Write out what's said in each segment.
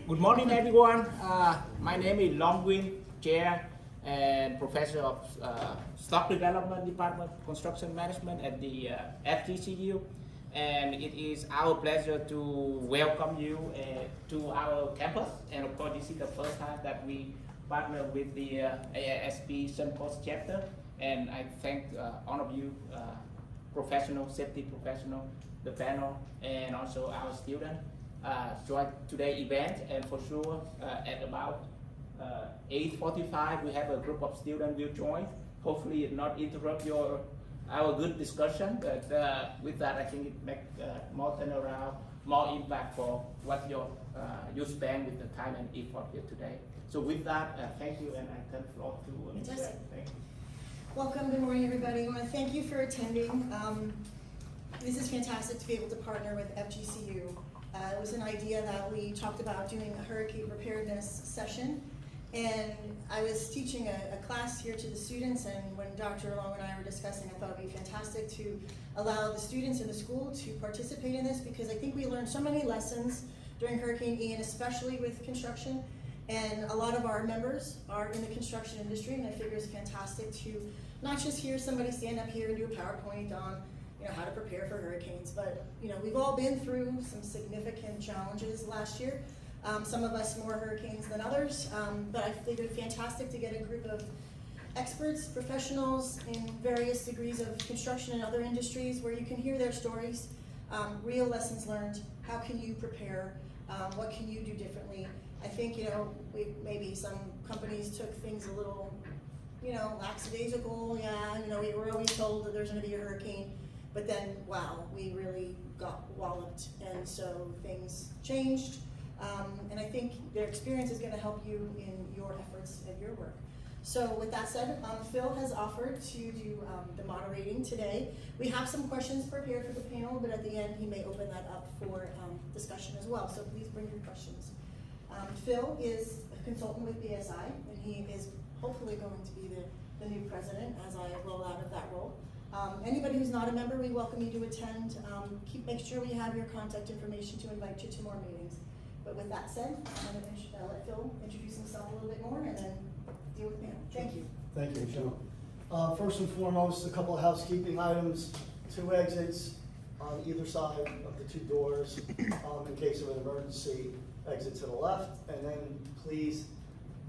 Good morning, everyone. My name is Longwin, Chair and Professor of Stock Development Department, Construction Management at the FGCU. And it is our pleasure to welcome you to our campus. And of course, this is the first time that we partner with the ASSP Suncoast Chapter. And I thank all of you, professional, safety professional, the panel, and also our students. Join today's event, and for sure at about 8:45 we have a group of students will join. Hopefully it not interrupt our good discussion, but with that I think it make more turnaround, more impact for what you spend with the time and effort here today. So with that, thank you, and I turn the floor to Michelle. Thank you. Welcome, good morning everybody. I want to thank you for attending. This is fantastic to be able to partner with FGCU. It was an idea that we talked about doing a hurricane preparedness session, and I was teaching a class here to the students, and when Dr. Long and I were discussing, I thought it would be fantastic to allow the students in the school to participate in this, because I think we learned so many lessons during Hurricane Ian, especially with construction, and a lot of our members are in the construction industry, and I figure it's fantastic to not just hear somebody stand up here and do a PowerPoint on how to prepare for hurricanes, but we've all been through some significant challenges last year. Some of us more hurricanes than others, but I figured fantastic to get a group of experts, professionals in various degrees of construction and other industries where you can hear their stories, real lessons learned, how can you prepare, what can you do differently. I think maybe some companies took things a little lackadaisical. We were always told that there's going to be a hurricane. But then, wow, we really got walloped, and so things changed. And I think their experience is going to help you in your efforts at your work. So with that said, Phil has offered to do the moderating today. We have some questions prepared for the panel, but at the end he may open that up for discussion as well. So please bring your questions. Phil is a consultant with BSI, and he is hopefully going to be the new president as I roll out of that role. Anybody who's not a member, we welcome you to attend. Make sure we have your contact information to invite you to more meetings. But with that said, I'm going to let Phil introduce himself a little bit more and then deal with me. Thank you. Thank you, Michelle. First and foremost, a couple of housekeeping items. 2 exits on either side of the 2 doors in case of an emergency. Exit to the left, and then please,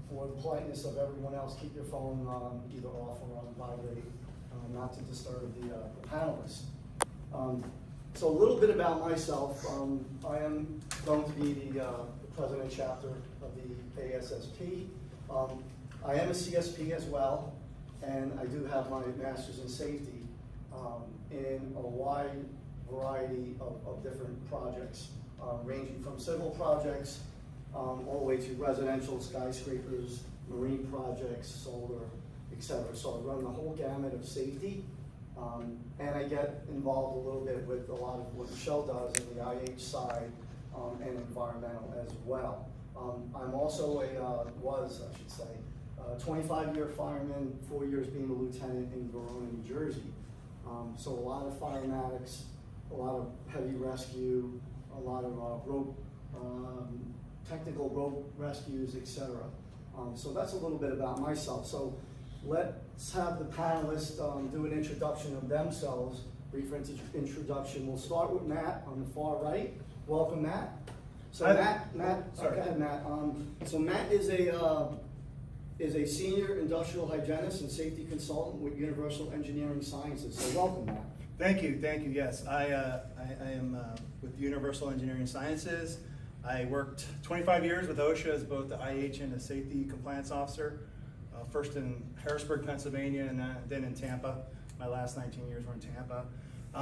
for the politeness of everyone else, keep your phone either off or on vibrate. Not to disturb the panelists. So a little bit about myself. I am going to be the president chapter of the ASSP. I am a CSP as well, and I do have my master's in safety in a wide variety of different projects, ranging from civil projects all the way to residential, skyscrapers, marine projects, solar, etc. So I run the whole gamut of safety, and I get involved a little bit with a lot of what Michelle does in the IH side and environmental as well. I'm also I should say, a 25-year fireman, 4 years being a lieutenant in Gorrie, New Jersey. So a lot of firematics, a lot of heavy rescue, a lot of technical rope rescues, etc. So that's a little bit about myself. So let's have the panelists do an introduction of themselves, brief introduction. We'll start with Matt on the far right. Welcome, Matt. So sorry, Matt. So Matt is a senior industrial hygienist and safety consultant with Universal Engineering Sciences. So welcome, Matt. Thank you. Yes, I am with Universal Engineering Sciences. I worked 25 years with OSHA as both the IH and the safety compliance officer. First in Harrisburg, Pennsylvania, and then in Tampa. My last 19 years were in Tampa.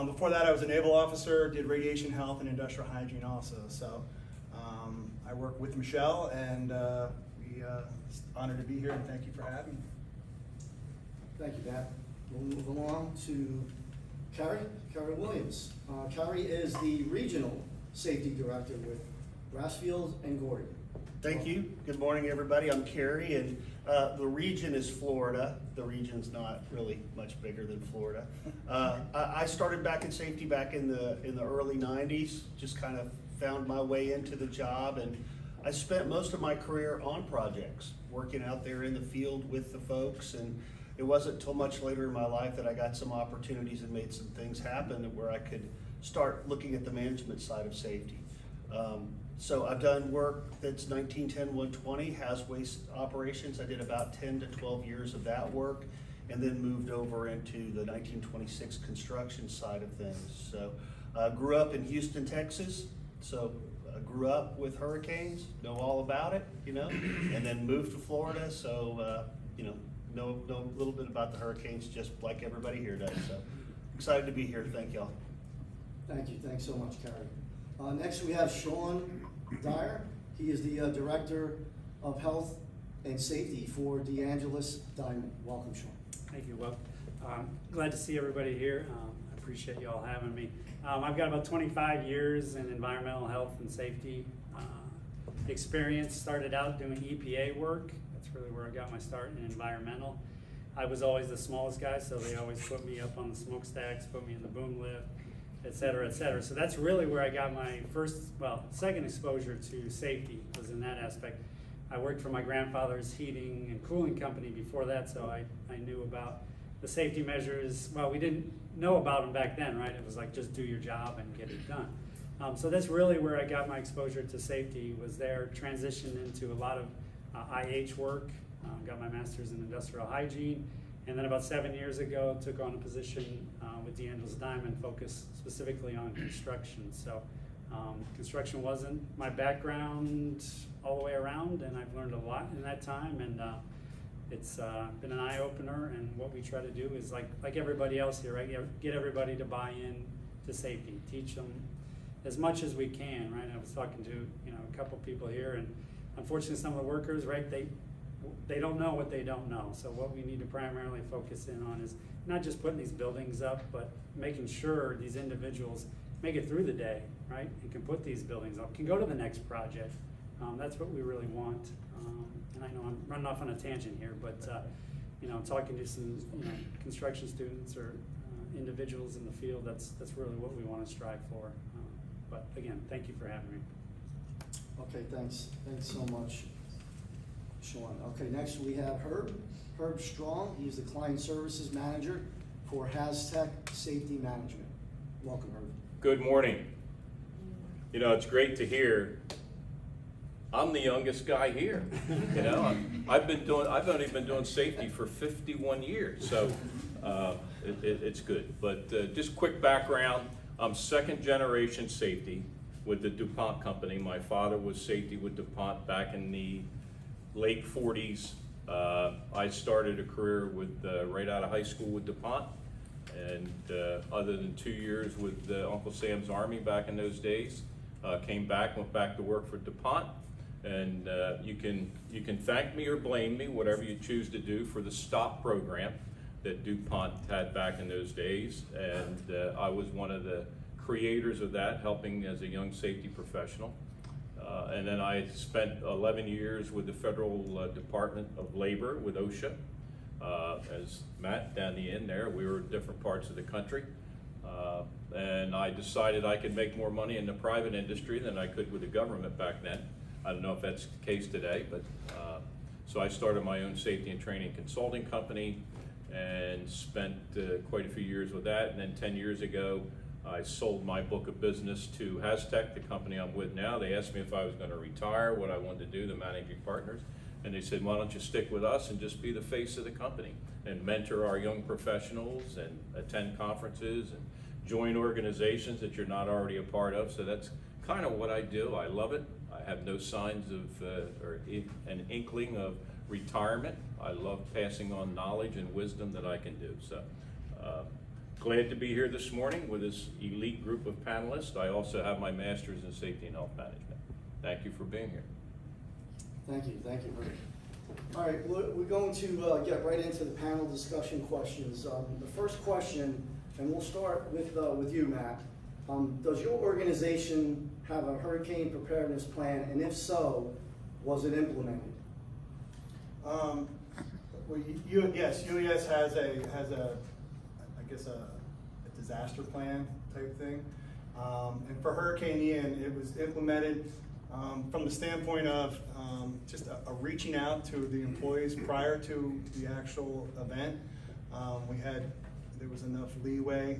Before that, I was a naval officer, did radiation health and industrial hygiene also. So I work with Michelle, and we honored to be here, and thank you for having me. Thank you, Matt. We'll move along to Carey Williams. Carey is the regional safety director with Brasfield and Gorrie. Thank you. Good morning, everybody. I'm Carey, and the region is Florida. The region's not really much bigger than Florida. I started back in safety back in the early '90s. Just kind of found my way into the job, and I spent most of my career on projects, working out there in the field with the folks, and it wasn't until much later in my life that I got some opportunities and made some things happen where I could start looking at the management side of safety. So I've done work that's 1910-120, haz waste operations. I did about 10 to 12 years of that work, and then moved over into the 1926 construction side of things. So I grew up in Houston, Texas. So I grew up with hurricanes, know all about it, you know, and then moved to Florida. So, you know a little bit about the hurricanes, just like everybody here does. So excited to be here. Thank y'all. Thank you. Thanks so much, Carey. Next, we have Sean Dyer. He is the Director of Health and Safety for DeAngelis Diamond. Welcome, Sean. Thank you. Well, glad to see everybody here. I appreciate you all having me. I've got about 25 years in environmental health and safety experience. Started out doing EPA work. That's really where I got my start in environmental. I was always the smallest guy, so they always put me up on the smokestacks, put me in the boom lift, et cetera, et cetera. So that's really where I got my second exposure to safety was in that aspect. I worked for my grandfather's heating and cooling company before that, so I knew about the safety measures. Well, we didn't know about them back then, right? It was like, just do your job and get it done. So that's really where I got my exposure to safety, was there, transitioned into a lot of IH work, got my master's in industrial hygiene, and then about 7 years ago took on a position with DeAngelis Diamond, focused specifically on construction. So construction wasn't my background all the way around, and I've learned a lot in that time, and it's been an eye-opener. And what we try to do is, like everybody else here, right, get everybody to buy in to safety, teach them as much as we can, right? I was talking to a couple people here, and unfortunately some of the workers, right, they don't know what they don't know. So what we need to primarily focus in on is not just putting these buildings up, but making sure these individuals make it through the day, right, and can put these buildings up, can go to the next project. That's what we really want. And I know I'm running off on a tangent here, but talking to some construction students or individuals in the field, that's really what we want to strive for. But again, thank you for having me. Okay, thanks so much, Sean. Okay, next we have Herb Strong. He's the Client Services Manager for HazTech Safety Management. Welcome, Herb. Good morning. It's great to hear. I'm the youngest guy here. I've only been doing safety for 51 years, so it's good. But just quick background, I'm second generation safety with the DuPont company. My father was safety with DuPont back in the late 40s. I started a career with right out of high school with DuPont, and other than 2 years with Uncle Sam's Army back in those days, went back to work for DuPont. And you can thank me or blame me, whatever you choose to do, for the STOP program that DuPont had back in those days. And I was one of the creators of that, helping as a young safety professional. And then I spent 11 years with the Federal Department of Labor with OSHA. As Matt down the end there, we were in different parts of the country. And I decided I could make more money in the private industry than I could with the government back then. I don't know if that's the case today, but so I started my own safety and training consulting company and spent quite a few years with that. And then 10 years ago, I sold my book of business to HazTech, the company I'm with now. They asked me if I was going to retire, what I wanted to do, the managing partners. And they said, why don't you stick with us and just be the face of the company and mentor our young professionals and attend conferences and join organizations that you're not already a part of. So that's kind of what I do. I love it. I have no signs of or an inkling of retirement. I love passing on knowledge and wisdom that I can do. So glad to be here this morning with this elite group of panelists. I also have my master's in safety and health management. Thank you for being here. Thank you, Herb. All right, we're going to get right into the panel discussion questions. The first question, and we'll start with you, Matt. Does your organization have a hurricane preparedness plan, and if so, was it implemented? Yes, UES has a disaster plan type thing. And for Hurricane Ian, it was implemented. From the standpoint of just a reaching out to the employees prior to the actual event, there was enough leeway.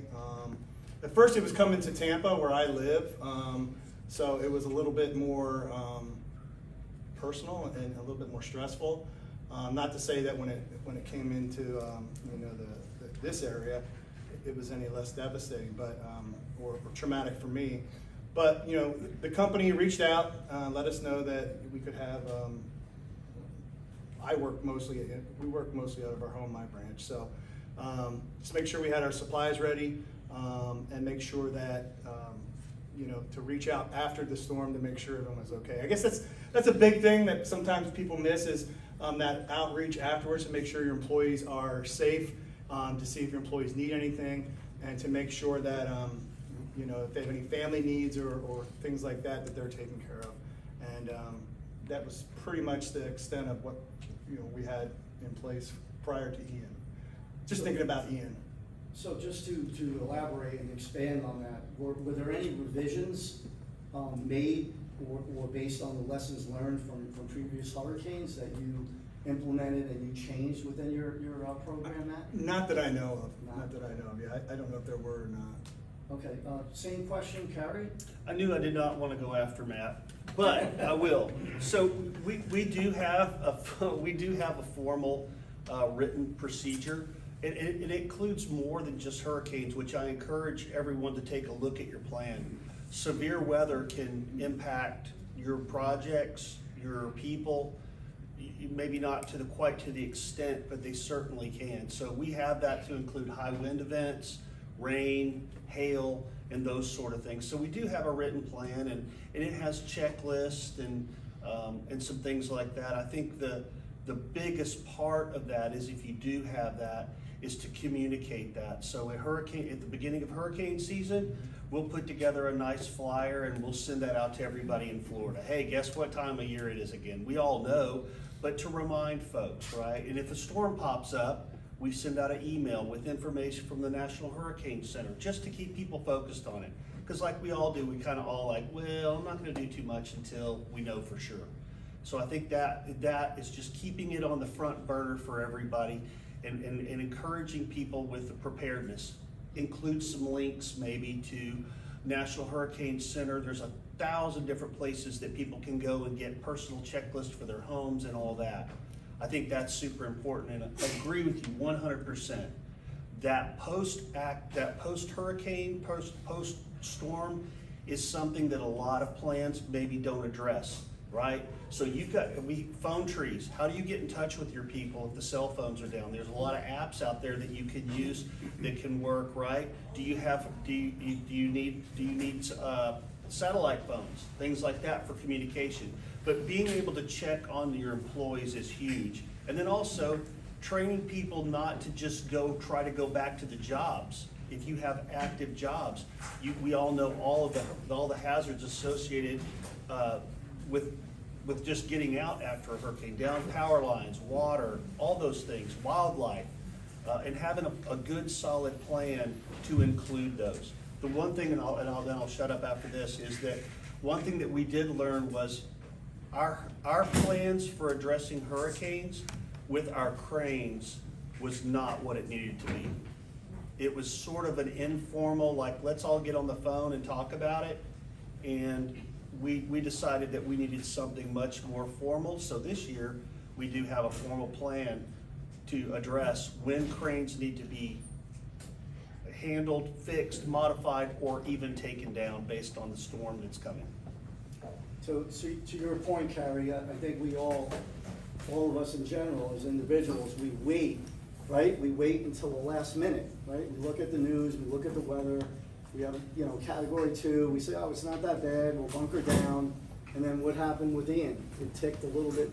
At first it was coming to Tampa where I live, so it was a little bit more personal and a little bit more stressful. Not to say that when it came into this area, it was any less devastating, but or traumatic for me. But the company reached out, let us know that we could have. We work mostly out of our home, my branch. So just make sure we had our supplies ready, and make sure that to reach out after the storm to make sure everyone was okay. I guess that's a big thing that sometimes people miss is that outreach afterwards to make sure your employees are safe, to see if your employees need anything, and to make sure that if they have any family needs or things like that they're taken care of. And that was pretty much the extent of what we had in place prior to Ian. Just thinking about Ian. So just to elaborate and expand on that, were there any revisions made or based on the lessons learned from previous hurricanes that you implemented and you changed within your program, Matt? Not that I know of. Not that I know of. Yeah, I don't know if there were or not. Okay, same question, Carey? I knew I did not want to go after Matt, but I will. So we do have a formal written procedure. It includes more than just hurricanes, which I encourage everyone to take a look at your plan. Severe weather can impact your projects, your people, maybe not quite to the extent, but they certainly can. So we have that to include high wind events, rain, hail, and those sort of things. So we do have a written plan, and it has checklists and some things like that. I think the biggest part of that is, if you do have that, is to communicate that. So at the beginning of hurricane season, we'll put together a nice flyer and we'll send that out to everybody in Florida. Hey, guess what time of year it is again? We all know, but to remind folks, right? And if a storm pops up, we send out an email with information from the National Hurricane Center just to keep people focused on it. Because like we all do, we kind of all well, I'm not going to do too much until we know for sure. So I think that is just keeping it on the front burner for everybody and encouraging people with the preparedness. Include some links maybe to National Hurricane Center. There's 1,000 different places that people can go and get personal checklists for their homes and all that. I think that's super important, and I agree with you 100%. That post-hurricane, post-storm is something that a lot of plans maybe don't address, right? So you've got phone trees. How do you get in touch with your people if the cell phones are down? There's a lot of apps out there that you can use that can work, right? Do you need satellite phones, things like that for communication? But being able to check on your employees is huge. And then also training people not to just try to go back to the jobs. If you have active jobs, we all know all the hazards associated with just getting out after a hurricane, down power lines, water, all those things, wildlife, and having a good solid plan to include those. The one thing, then I'll shut up after this, is that one thing that we did learn was our plans for addressing hurricanes with our cranes was not what it needed to be. It was sort of an informal, like, let's all get on the phone and talk about it. And we decided that we needed something much more formal. So this year, we do have a formal plan to address when cranes need to be handled, fixed, modified, or even taken down based on the storm that's coming. So to your point, Carey, I think we all of us in general, as individuals, we wait, right? We wait until the last minute, right? We look at the news, we look at the weather, we have, category 2, we say, oh, it's not that bad, we'll bunker down. And then what happened with Ian? It ticked a little bit,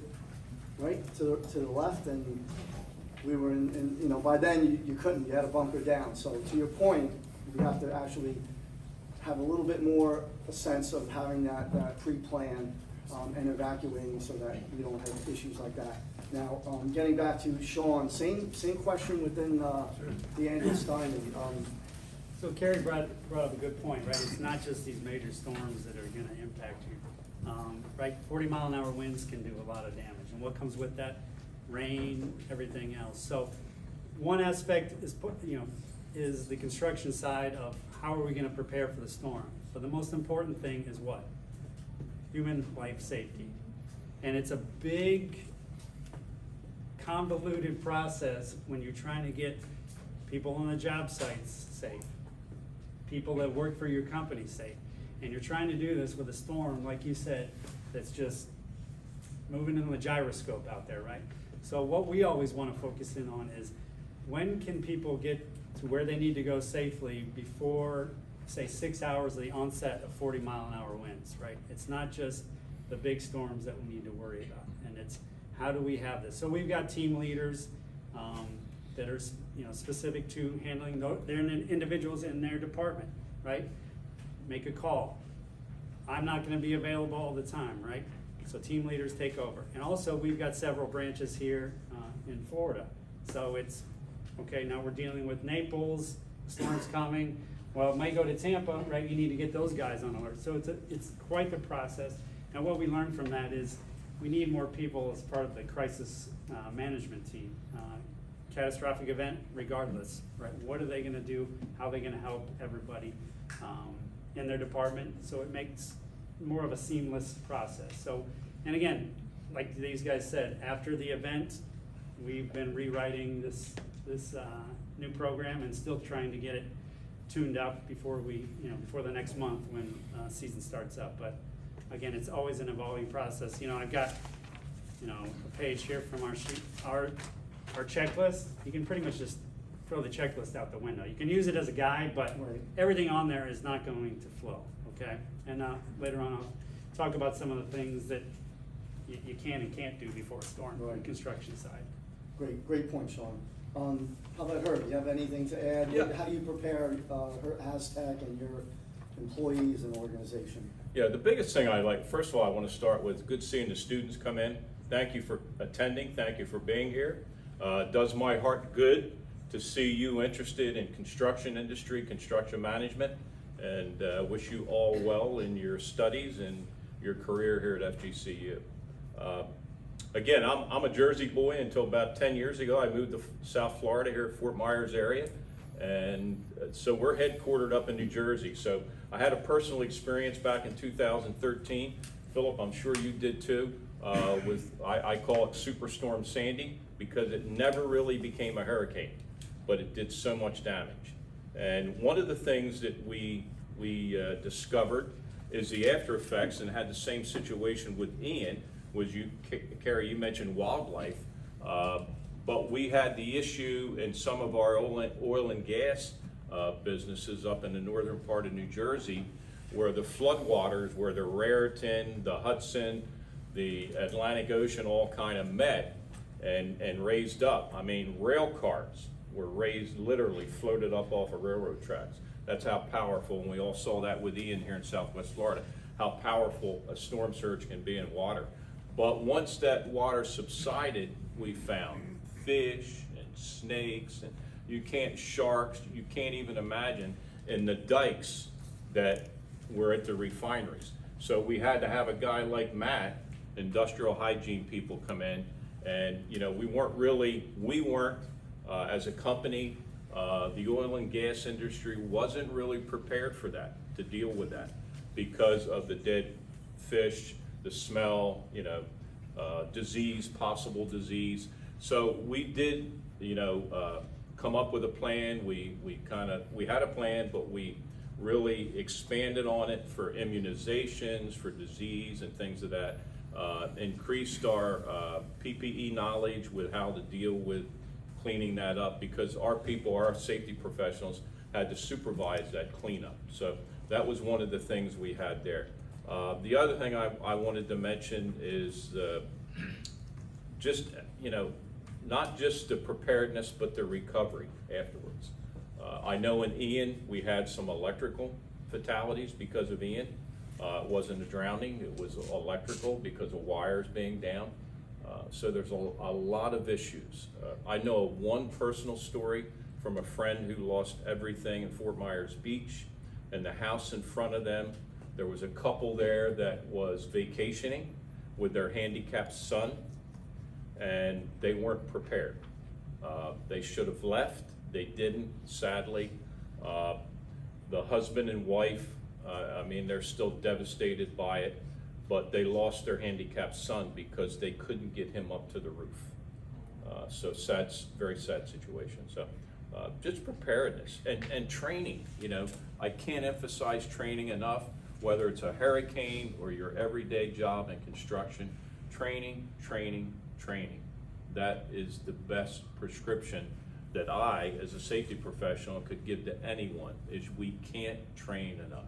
right, to the left, and we were by then you couldn't, you had to bunker down. So to your point, we have to actually have a little bit more a sense of having that pre-plan and evacuating so that we don't have issues like that. Now, getting back to Sean, same question within the Andrew Stein. So Carey brought up a good point, right? It's not just these major storms that are going to impact you. Right, 40-mile-an-hour winds can do a lot of damage, and what comes with that? Rain, everything else. So one aspect is, is the construction side of how are we gonna prepare for the storm. But the most important thing is what? Human life safety. And it's a big, convoluted process when you're trying to get people on the job sites safe, people that work for your company safe. And you're trying to do this with a storm, like you said, that's just moving in the gyroscope out there, right? So what we always want to focus in on is when can people get to where they need to go safely before, say, 6 hours of the onset of 40-mile-an-hour winds, right? It's not just the big storms that we need to worry about, and it's how do we have this? So we've got team leaders that are specific to handling their individuals in their department, right? Make a call. I'm not going to be available all the time, right? So team leaders take over. And also we've got several branches here in Florida. So it's, okay, now we're dealing with Naples, storm's coming. Well, it might go to Tampa, right? You need to get those guys on alert. So it's quite the process. And what we learned from that is we need more people as part of the crisis management team. Catastrophic event, regardless, right? What are they going to do? How are they going to help everybody in their department? So it makes more of a seamless process. So, and again, like these guys said, after the event, we've been rewriting this new program and still trying to get it tuned up before before the next month when season starts up. But again, it's always an evolving process. I've got a page here from our checklist. You can pretty much just throw the checklist out the window. You can use it as a guide, but everything on there is not going to flow, okay? And later on I'll talk about some of the things that you can and can't do before a storm on the construction side. Great point, Sean. How about her? Do you have anything to add? Yeah. How do you prepare her Aztec and your employees and organization? Yeah, the biggest thing first of all, I want to start with good seeing the students come in. Thank you for attending. Thank you for being here. Does my heart good to see you interested in construction industry, construction management, and wish you all well in your studies and your career here at FGCU. Again, I'm a Jersey boy until about 10 years ago. I moved to South Florida here at Fort Myers area, and so we're headquartered up in New Jersey. So I had a personal experience back in 2013. Philip, I'm sure you did too, I call it Superstorm Sandy, because it never really became a hurricane, but it did so much damage. And one of the things that we discovered is the after effects, and had the same situation with Ian, was Carey, you mentioned wildlife, but we had the issue in some of our oil and gas businesses up in the northern part of New Jersey, where the floodwaters, where the Raritan, the Hudson, the Atlantic Ocean all kind of met and raised up. I mean, rail cars were raised, literally floated up off of railroad tracks. That's how powerful, and we all saw that with Ian here in Southwest Florida, how powerful a storm surge can be in water. But once that water subsided, we found fish and snakes, and sharks, you can't even imagine, in the dikes that were at the refineries. So we had to have a guy like Matt, industrial hygiene people, come in, and we weren't as a company, the oil and gas industry wasn't really prepared for that, to deal with that, because of the dead fish, the smell, disease, possible disease. So we did, come up with a plan. We had a plan, but we really expanded on it for immunizations, for disease and things of that. Increased our PPE knowledge with how to deal with cleaning that up, because our people, our safety professionals, had to supervise that cleanup. So that was one of the things we had there. The other thing I wanted to mention is not just the preparedness, but the recovery afterwards. I know in Ian, we had some electrical fatalities because of Ian. It wasn't a drowning, it was electrical because of wires being down. So there's a lot of issues. I know of one personal story from a friend who lost everything in Fort Myers Beach, and the house in front of them There was a couple there that was vacationing with their handicapped son, and they weren't prepared. They should have left. They didn't, sadly. The husband and wife, I mean, they're still devastated by it, but they lost their handicapped son because they couldn't get him up to the roof. So sad, very sad situation. So just preparedness and training. You know, I can't emphasize training enough, whether it's a hurricane or your everyday job in construction. Training, training, training. That is the best prescription that I, as a safety professional, could give to anyone, is we can't train enough.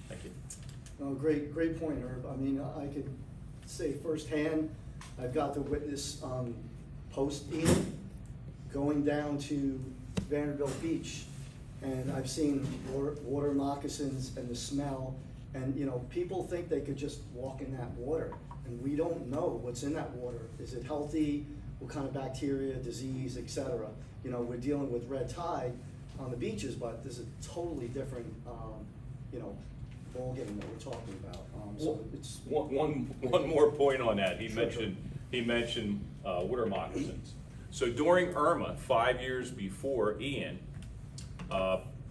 Thank you. No, great point, Herb. I mean, I could say firsthand, I've got to witness post-Ian going down to Vanderbilt Beach, and I've seen water moccasins and the smell, and you know, people think they could just walk in that water, and we don't know what's in that water. Is it healthy? What kind of bacteria, disease, etc. You know, we're dealing with red tide on the beaches, but there's a totally different, you know, ball game that we're talking about. So it's one more point on that. He mentioned water moccasins. So during Irma, 5 years before Ian,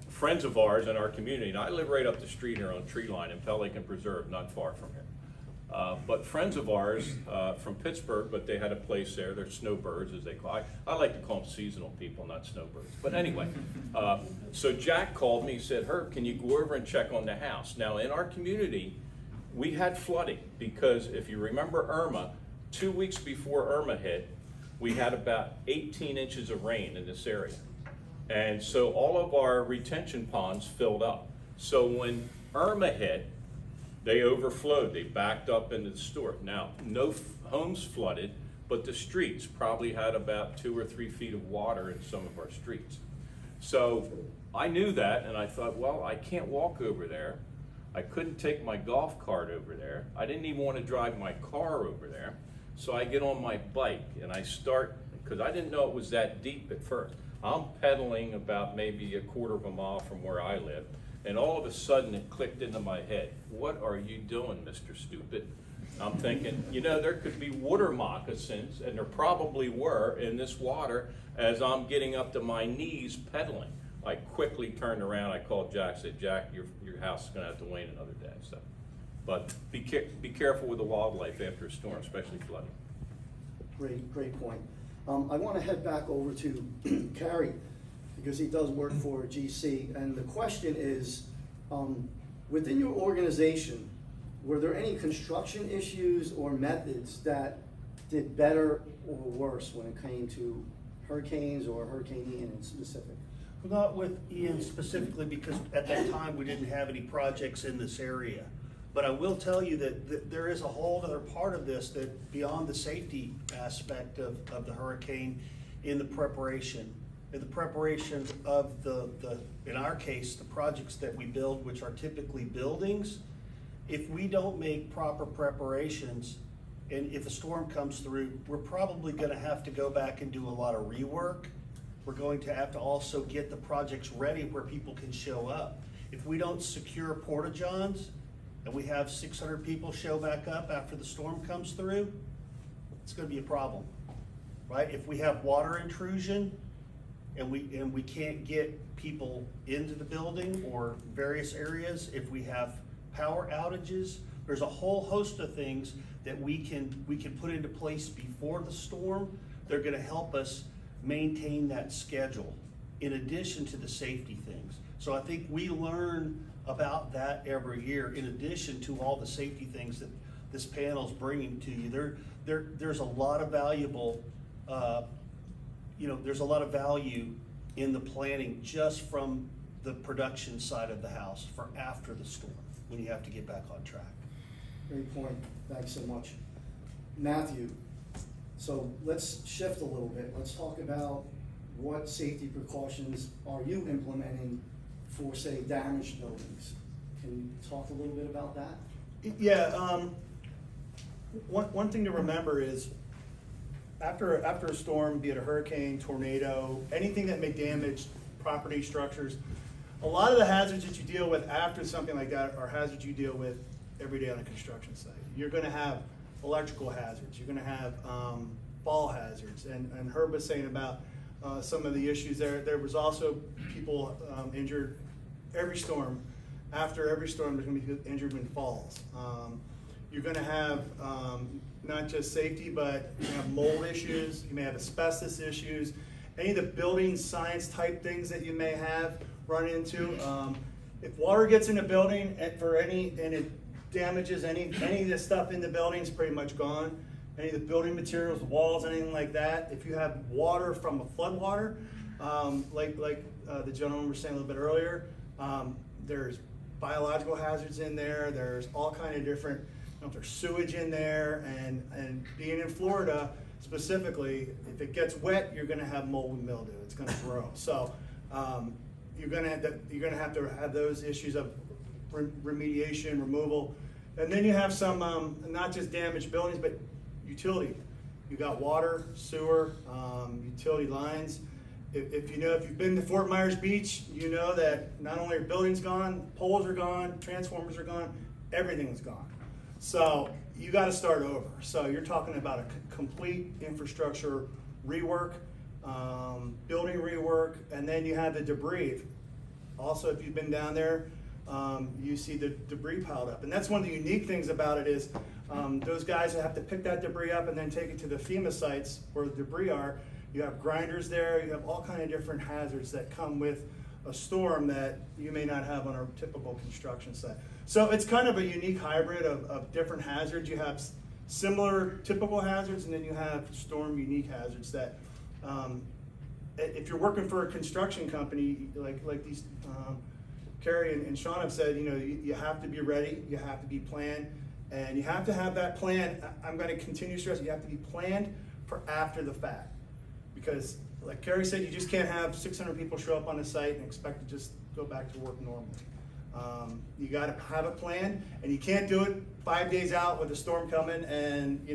friends of ours in our community, and I live right up the street here on Tree Line in Pelican Preserve, not far from here. But friends of ours from Pittsburgh, but they had a place there. They're snowbirds, as they call it. I like to call them seasonal people, not snowbirds. But anyway, so Jack called me. He said, Herb, can you go over and check on the house? Now, in our community, we had flooding because if you remember Irma, 2 weeks before Irma hit, we had about 18 inches of rain in this area. And so all of our retention ponds filled up. So when Irma hit, they overflowed, they backed up into the store. Now, no homes flooded, but the streets probably had about 2 or 3 feet of water in some of our streets. So I knew that, and I thought, well, I can't walk over there. I couldn't take my golf cart over there. I didn't even want to drive my car over there. So I get on my bike and I start, because I didn't know it was that deep at first. I'm pedaling about maybe a quarter of a mile from where I live. And all of a sudden it clicked into my head. What are you doing, Mr. Stupid? I'm thinking, you know, there could be water moccasins, and there probably were in this water as I'm getting up to my knees pedaling. I quickly turned around, I called Jack, said, Jack, your house is gonna have to wait another day. So, but be careful with the wildlife after a storm, especially flooding. great point. I want to head back over to Carey, because he does work for GC, and the question is, within your organization, were there any construction issues or methods that did better or worse when it came to hurricanes or Hurricane Ian in specific? Not with Ian specifically, because at that time we didn't have any projects in this area. But I will tell you that there is a whole other part of this that beyond the safety aspect of the hurricane in the preparation. In the preparation of the, in our case, the projects that we build, which are typically buildings, if we don't make proper preparations, and if a storm comes through, we're probably gonna have to go back and do a lot of rework. We're going to have to also get the projects ready where people can show up. If we don't secure porta-johns, and we have 600 people show back up after the storm comes through, it's gonna be a problem, right? If we have water intrusion, and we can't get people into the building or various areas, if we have power outages, there's a whole host of things that we can put into place before the storm. They're gonna help us maintain that schedule in addition to the safety things. So I think we learn about that every year in addition to all the safety things that this panel's bringing to you. There's a lot of valuable, there's a lot of value in the planning just from the production side of the house for after the storm, when you have to get back on track. Great point, thanks so much. Matthew, so let's shift a little bit. Let's talk about what safety precautions are you implementing for, say, damaged buildings. Can you talk a little bit about that? Yeah, one thing to remember is after a storm, be it a hurricane, tornado, anything that may damage property structures, a lot of the hazards that you deal with after something like that are hazards you deal with every day on a construction site. You're gonna have electrical hazards, you're gonna have fall hazards, and Herb was saying about some of the issues there. There was also people injured every storm. After every storm, there's gonna be people injured in falls. You're gonna have not just safety, but you have mold issues, you may have asbestos issues, any of the building science type things that you may have run into. If water gets in the building and it damages any of the stuff in the building, is pretty much gone. Any of the building materials, walls, anything like that. If you have water from a flood water, like the gentleman was saying a little bit earlier, there's biological hazards in there. There's all kind of different, there's sewage in there, and being in Florida specifically, if it gets wet, you're gonna have mold and mildew. It's gonna grow. So you're gonna have to have those issues of remediation, removal. And then you have some, not just damaged buildings, but utility. You got water, sewer, utility lines. If you've been to Fort Myers Beach, you know that not only are buildings gone, poles are gone, transformers are gone, everything's gone. So you got to start over. So you're talking about a complete infrastructure rework, building rework, and then you have the debris. Also, if you've been down there, you see the debris piled up. And that's one of the unique things about it is those guys that have to pick that debris up and then take it to the FEMA sites where the debris are. You have grinders there, you have all kind of different hazards that come with a storm that you may not have on a typical construction site. So it's kind of a unique hybrid of different hazards. You have similar typical hazards, and then you have storm unique hazards that if you're working for a construction company like these Carey and Sean have said, you have to be ready, you have to be planned, and you have to have that plan. I'm going to continue to stress, you have to be planned for after the fact. Because like Carey said, you just can't have 600 people show up on a site and expect to just go back to work normally. You got to have a plan, and you can't do it 5 days out with a storm coming and,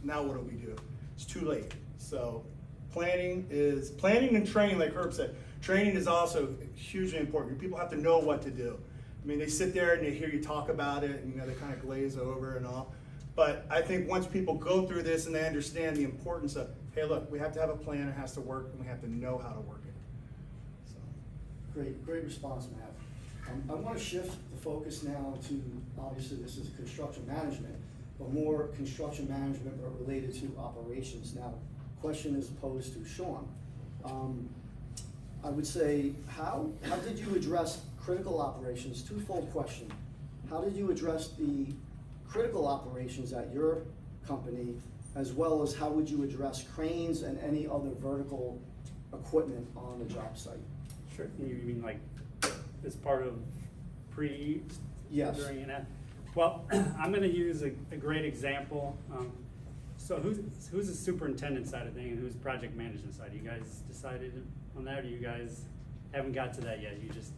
now what do we do? It's too late. So planning and training, like Herb said, training is also hugely important. People have to know what to do. I mean, they sit there and they hear you talk about it, and they kind of glaze over and all. But I think once people go through this and they understand the importance of, hey, look, we have to have a plan, it has to work, and we have to know how to work it. So. Great response, Matt. I want to shift the focus now to, obviously this is construction management, but more construction management but related to operations. Now, question is posed to Sean. I would say, how did you address critical operations? Twofold question. How did you address the critical operations at your company, as well as how would you address cranes and any other vertical equipment on the job site? Sure. You mean like as part of pre, Yes. during, and after? Well, I'm going to use a great example. So who's the superintendent side of thing and who's the project management side? You guys decided on that, or you guys haven't got to that yet? You just,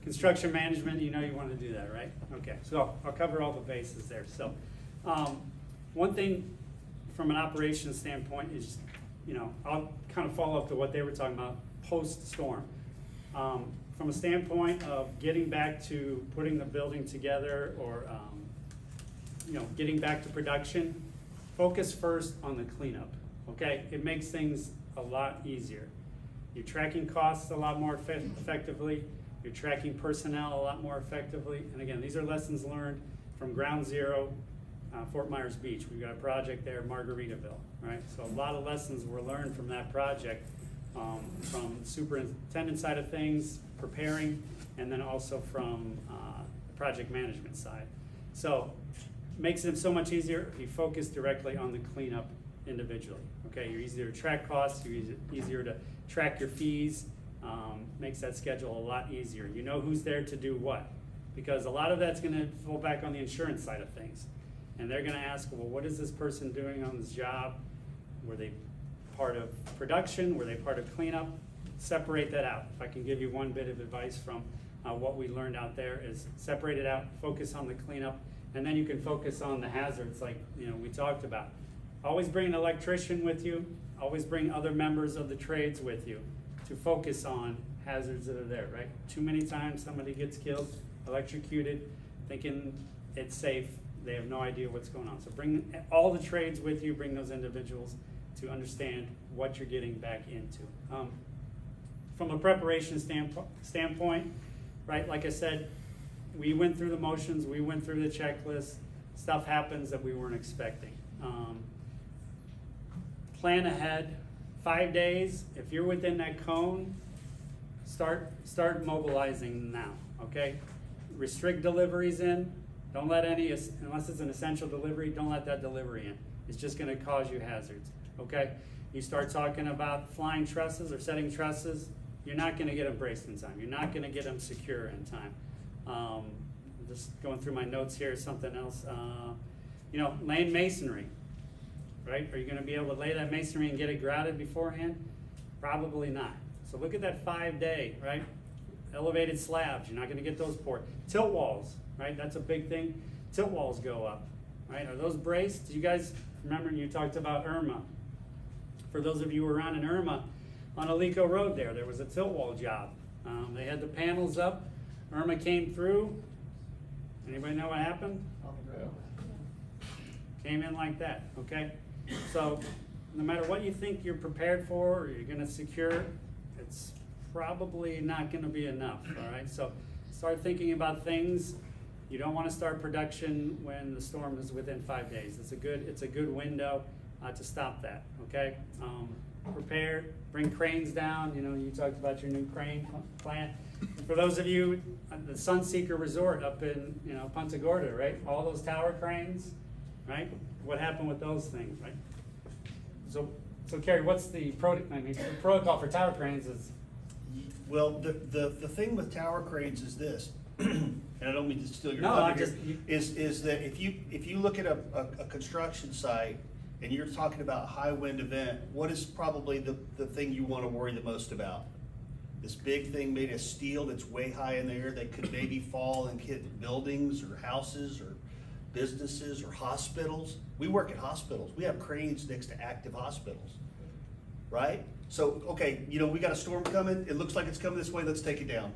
construction management, you want to do that, right? Okay, so I'll cover all the bases there. So one thing from an operations standpoint is, I'll kind of follow up to what they were talking about post-storm. From a standpoint of getting back to putting the building together or, getting back to production, focus first on the cleanup, okay? It makes things a lot easier. You're tracking costs a lot more effectively. You're tracking personnel a lot more effectively. And again, these are lessons learned from Ground Zero, Fort Myers Beach. We've got a project there, Margaritaville, right? So a lot of lessons were learned from that project, from the superintendent side of things, preparing, and then also from the project management side. So makes it so much easier if you focus directly on the cleanup individually. Okay, you're easier to track costs, you're easier to track your fees, makes that schedule a lot easier. You know who's there to do what, because a lot of that's going to fall back on the insurance side of things. And they're going to ask, well, what is this person doing on this job? Were they part of production? Were they part of cleanup? Separate that out. If I can give you one bit of advice from what we learned out there is separate it out, focus on the cleanup, and then you can focus on the hazards like we talked about. Always bring an electrician with you. Always bring other members of the trades with you to focus on hazards that are there, right? Too many times somebody gets killed, electrocuted, thinking it's safe. They have no idea what's going on. So bring all the trades with you, bring those individuals to understand what you're getting back into. From a preparation standpoint, right, like I said, we went through the motions, we went through the checklist, stuff happens that we weren't expecting. Plan ahead, 5 days, if you're within that cone, start mobilizing now, okay? Restrict deliveries in, don't let any, unless it's an essential delivery, don't let that delivery in. It's just gonna cause you hazards, okay? You start talking about flying trusses or setting trusses, you're not gonna get them braced in time. You're not gonna get them secure in time. Just going through my notes here, something else. Laying masonry, right? Are you gonna be able to lay that masonry and get it grouted beforehand? Probably not. So look at that 5-day, right? Elevated slabs, you're not gonna get those poured. Tilt walls, right? That's a big thing. Tilt walls go up, right? Are those braced? Do you guys remember you talked about Irma? For those of you who were around in Irma, on Alico Road there was a tilt wall job. They had the panels up. Irma came through. Anybody know what happened? Came in like that, okay? So no matter what you think you're prepared for or you're gonna secure, it's probably not gonna be enough, all right? So start thinking about things. You don't wanna start production when the storm is within 5 days. It's a good window to stop that, okay? Prepare, bring cranes down. You talked about your new crane plant. For those of you, the Sunseeker Resort up in, Punta Gorda, right? All those tower cranes, right? What happened with those things, right? So Carey, what's the protocol for tower cranes is? Well, the thing with tower cranes is this, and I don't mean to steal your No, thunder here, is that if you look at a construction site and you're talking about high wind event, what is probably the thing you want to worry the most about? This big thing made of steel that's way high in the air that could maybe fall and hit buildings or houses or businesses or hospitals. We work at hospitals. We have cranes next to active hospitals, right? So, okay, we got a storm coming. It looks like it's coming this way. Let's take it down.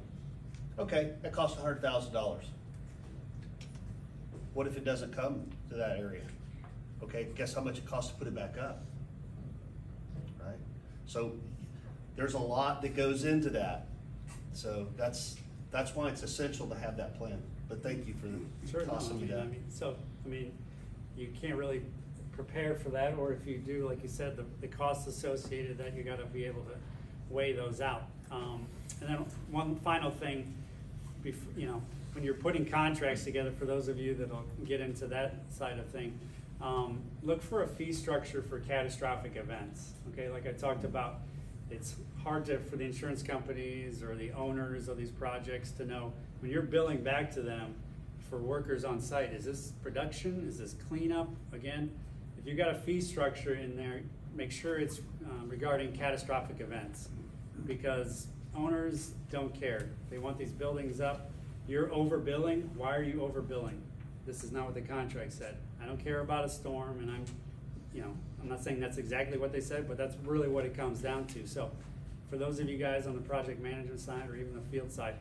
Okay, that costs $100,000. What if it doesn't come to that area? Okay, guess how much it costs to put it back up, right? So there's a lot that goes into that. So that's why it's essential to have that plan. But thank you for tossing me that. You can't really prepare for that, or if you do, like you said, the costs associated that you gotta be able to weigh those out. And then one final thing, when you're putting contracts together, for those of you that'll get into that side of thing, look for a fee structure for catastrophic events. Okay, like I talked about, it's hard for the insurance companies or the owners of these projects to know when you're billing back to them for workers on site, is this production, is this cleanup? Again, if you've got a fee structure in there, make sure it's regarding catastrophic events, because owners don't care. They want these buildings up. You're overbilling. Why are you overbilling? This is not what the contract said. I don't care about a storm, and I'm not saying that's exactly what they said, but that's really what it comes down to. So for those of you guys on the project management side or even the field side,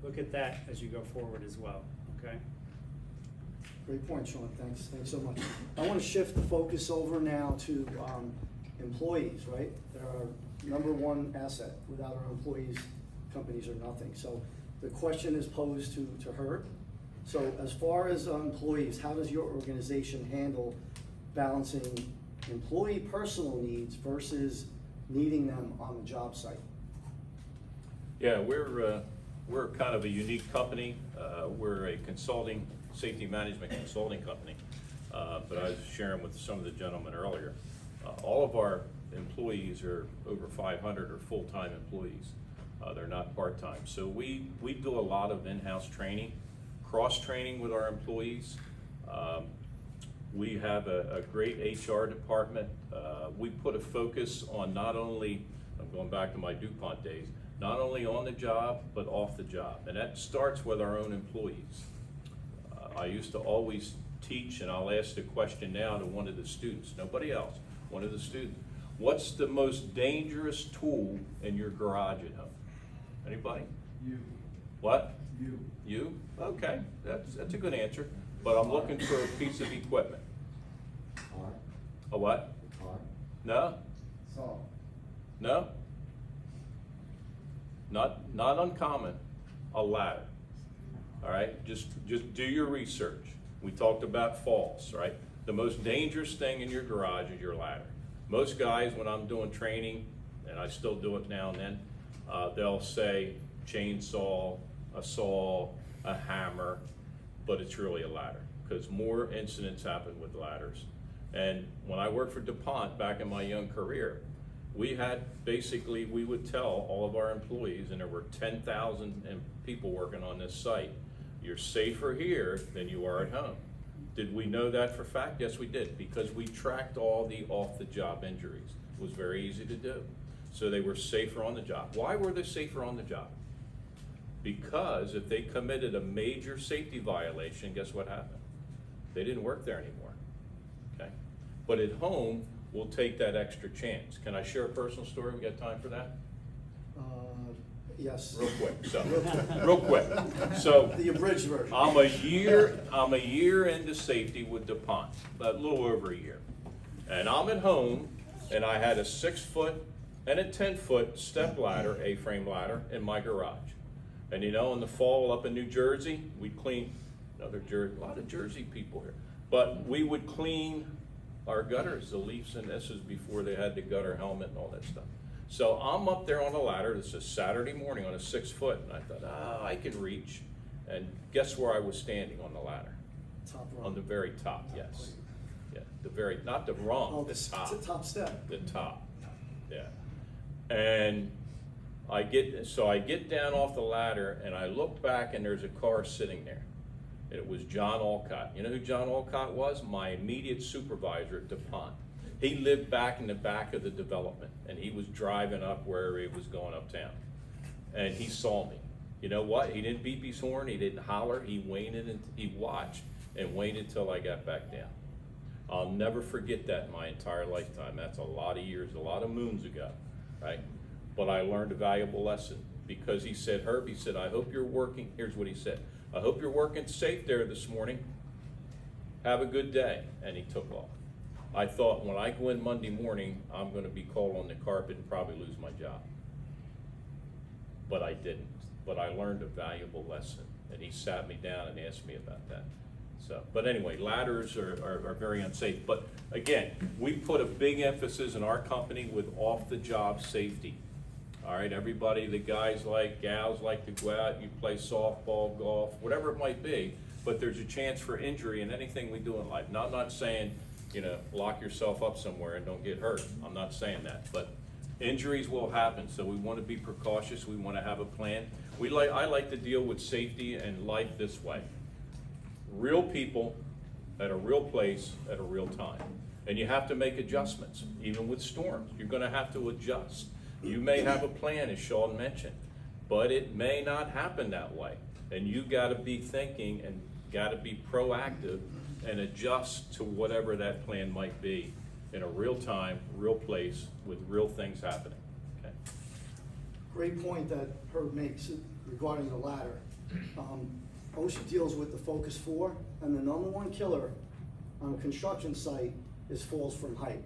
look at that as you go forward as well, okay? Great point, Sean. Thanks so much. I want to shift the focus over now to employees, right? They're our number one asset. Without our employees, companies are nothing. So the question is posed to her. So as far as employees, how does your organization handle balancing employee personal needs versus needing them on the job site? Yeah, we're kind of a unique company. We're a safety management consulting company. But I was sharing with some of the gentlemen earlier, all of our employees are over 500 are full-time employees. They're not part-time. So we do a lot of in-house training, cross-training with our employees. We have a great HR department. We put a focus on not only, I'm going back to my DuPont days, not only on the job, but off the job. And that starts with our own employees. I used to always teach, and I'll ask the question now to one of the students, nobody else, one of the students. What's the most dangerous tool in your garage at home? Anybody? You. What? You. You? Okay, that's a good answer. But I'm looking for a piece of equipment. Car. A what? Car. No? Saw. No? Not uncommon. A ladder. All right? Just do your research. We talked about falls, right? The most dangerous thing in your garage is your ladder. Most guys, when I'm doing training, and I still do it now and then, they'll say chainsaw, a saw, a hammer, but it's really a ladder, because more incidents happen with ladders. And when I worked for DuPont back in my young career, we would tell all of our employees, and there were 10,000 people working on this site, you're safer here than you are at home. Did we know that for a fact? Yes, we did, because we tracked all the off-the-job injuries. It was very easy to do. So they were safer on the job. Why were they safer on the job? Because if they committed a major safety violation, guess what happened? They didn't work there anymore, okay? But at home, we'll take that extra chance. Can I share a personal story? We got time for that? Yes. Real quick, so, real quick. So, The abridged version. I'm a year into safety with DuPont, a little over a year. And I'm at home, and I had a 6-foot and a 10-foot step ladder, A-frame ladder, in my garage. And you know, in the fall up in New Jersey, we'd clean, a lot of Jersey people here, but we would clean our gutters, the leaves, and this is before they had the gutter helmet and all that stuff. So I'm up there on a ladder, this is Saturday morning on a 6-foot, and I thought, I can reach. And guess where I was standing on the ladder? Top rung. On the very top, yes. Yeah, the very, not the rung, the top. It's a top step. The top, yeah. And I get down off the ladder and I look back and there's a car sitting there. And it was John Alcott. You know who John Alcott was? My immediate supervisor at DuPont. He lived back in the back of the development and he was driving up wherever he was going uptown. And he saw me. You know what? He didn't beep his horn, he didn't holler, he waited and he watched and waited till I got back down. I'll never forget that in my entire lifetime. That's a lot of years, a lot of moons ago, right? But I learned a valuable lesson because he said, Herb, he said, I hope you're working, here's what he said, I hope you're working safe there this morning. Have a good day. And he took off. I thought when I go in Monday morning, I'm gonna be called on the carpet and probably lose my job. But I didn't. But I learned a valuable lesson. And he sat me down and asked me about that. So, but anyway, ladders are very unsafe. But again, we put a big emphasis in our company with off-the-job safety. All right, everybody, the guys gals like to go out, you play softball, golf, whatever it might be, but there's a chance for injury in anything we do in life. Now, I'm not saying, you know, lock yourself up somewhere and don't get hurt. I'm not saying that, but injuries will happen, so we want to be precautious. We want to have a plan. I like to deal with safety and life this way. Real people at a real place at a real time. And you have to make adjustments, even with storms. You're going to have to adjust. You may have a plan, as Sean mentioned, but it may not happen that way. And you got to be thinking and got to be proactive and adjust to whatever that plan might be in a real time, real place, with real things happening. Okay. Great point that Herb makes regarding the ladder. OSHA deals with the Focus 4, and the #1 killer on a construction site is falls from height.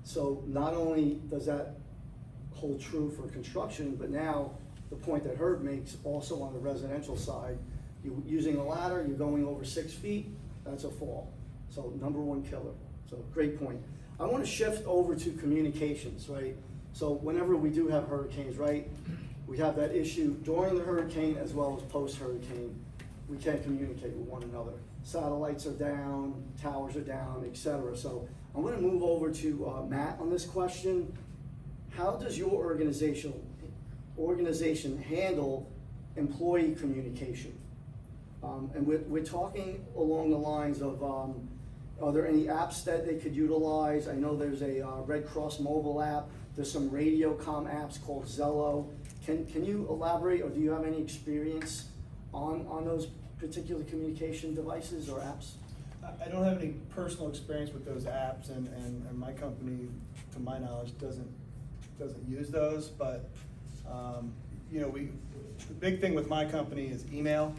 So not only does that hold true for construction, but now the point that Herb makes also on the residential side, you using a ladder, you're going over 6 feet, that's a fall. So #1 killer. So great point. I want to shift over to communications, right? So whenever we do have hurricanes, right, we have that issue during the hurricane as well as post-hurricane. We can't communicate with one another. Satellites are down, towers are down, etc. So I'm going to move over to Matt on this question. How does your organization handle employee communication? And we're talking along the lines of, are there any apps that they could utilize? I know there's a Red Cross mobile app. There's some radio comm apps called Zello. Can you elaborate, or do you have any experience on those particular communication devices or apps? I don't have any personal experience with those apps, and my company, to my knowledge, doesn't use those, but the big thing with my company is email,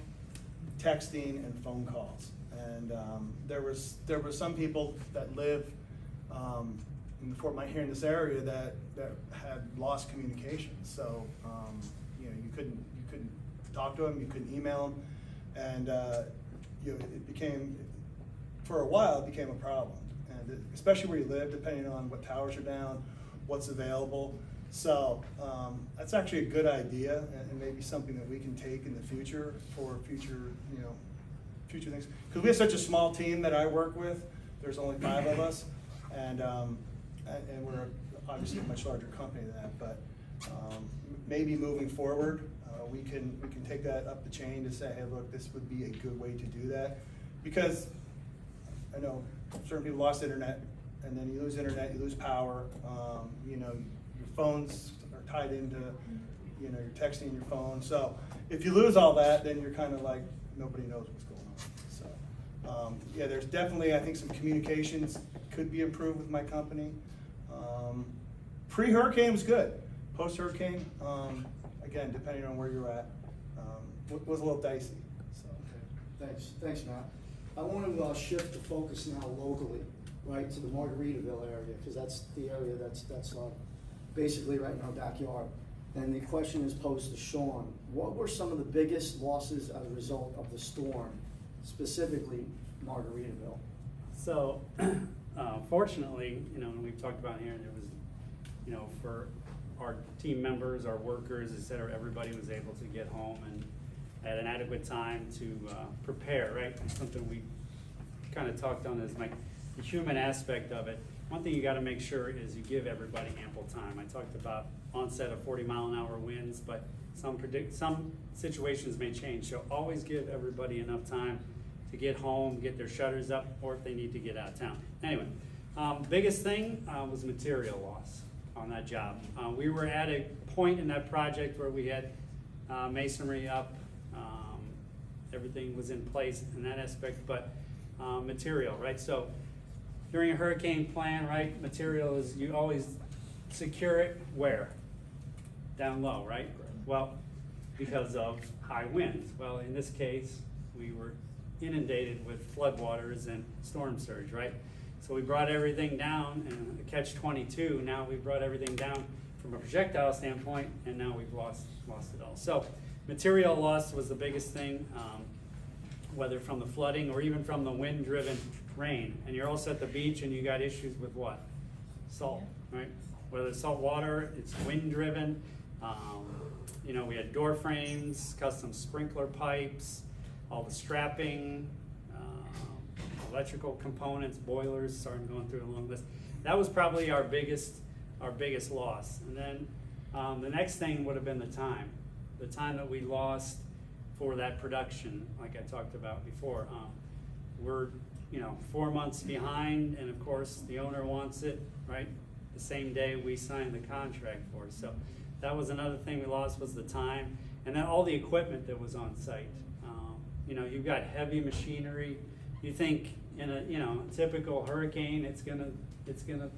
texting, and phone calls. And there was some people that live in Fort Myers here in this area that had lost communication. So you couldn't talk to them, you couldn't email them, and it became, for a while, it became a problem. And especially where you live, depending on what towers are down, what's available. So that's actually a good idea, and maybe something that we can take in the future for future things. Because we have such a small team that I work with. There's only 5 of us, and we're obviously a much larger company than that. But maybe moving forward, we can take that up the chain to say, hey, look, this would be a good way to do that. Because I know certain people lost internet, and then you lose internet, you lose power. Your phones are tied into, you're texting your phone. So if you lose all that, then you're kind of like, nobody knows what's going on. So yeah, there's definitely, I think, some communications could be improved with my company. Pre-hurricane was good. Post-hurricane, again, depending on where you're at, was a little dicey. So. Thanks, Matt. I want to shift the focus now locally, right, to the Margaritaville area, because that's the area that's basically right in our backyard. And the question is posed to Sean. What were some of the biggest losses as a result of the storm, specifically Margaritaville? So, fortunately, when we've talked about here, there was, for our team members, our workers, et cetera, everybody was able to get home and at an adequate time to prepare, right? It's something we kind of talked on as the human aspect of it. One thing you got to make sure is you give everybody ample time. I talked about onset of 40-mile-an-hour winds, but some situations may change. So always give everybody enough time to get home, get their shutters up, or if they need to get out of town. Anyway, biggest thing was material loss on that job. We were at a point in that project where we had masonry up, everything was in place in that aspect, but material, right? So during a hurricane plan, right, material is, you always secure it where? Down low, right? Well, because of high winds. Well, in this case, we were inundated with floodwaters and storm surge, right? So we brought everything down, and catch-22, now we brought everything down from a projectile standpoint, and now we've lost it all. So material loss was the biggest thing, whether from the flooding or even from the wind-driven rain. And you're also at the beach and you got issues with what? Salt, right? Whether it's salt water, it's wind-driven. We had door frames, custom sprinkler pipes, all the strapping, electrical components, boilers, sorry I'm going through a long list. That was probably our biggest loss. And then the next thing would have been the time that we lost for that production, like I talked about before. We're 4 months behind, and of course the owner wants it, right, the same day we signed the contract for it. So that was another thing we lost, was the time, and then all the equipment that was on site. You've got heavy machinery. You think in a typical hurricane it's gonna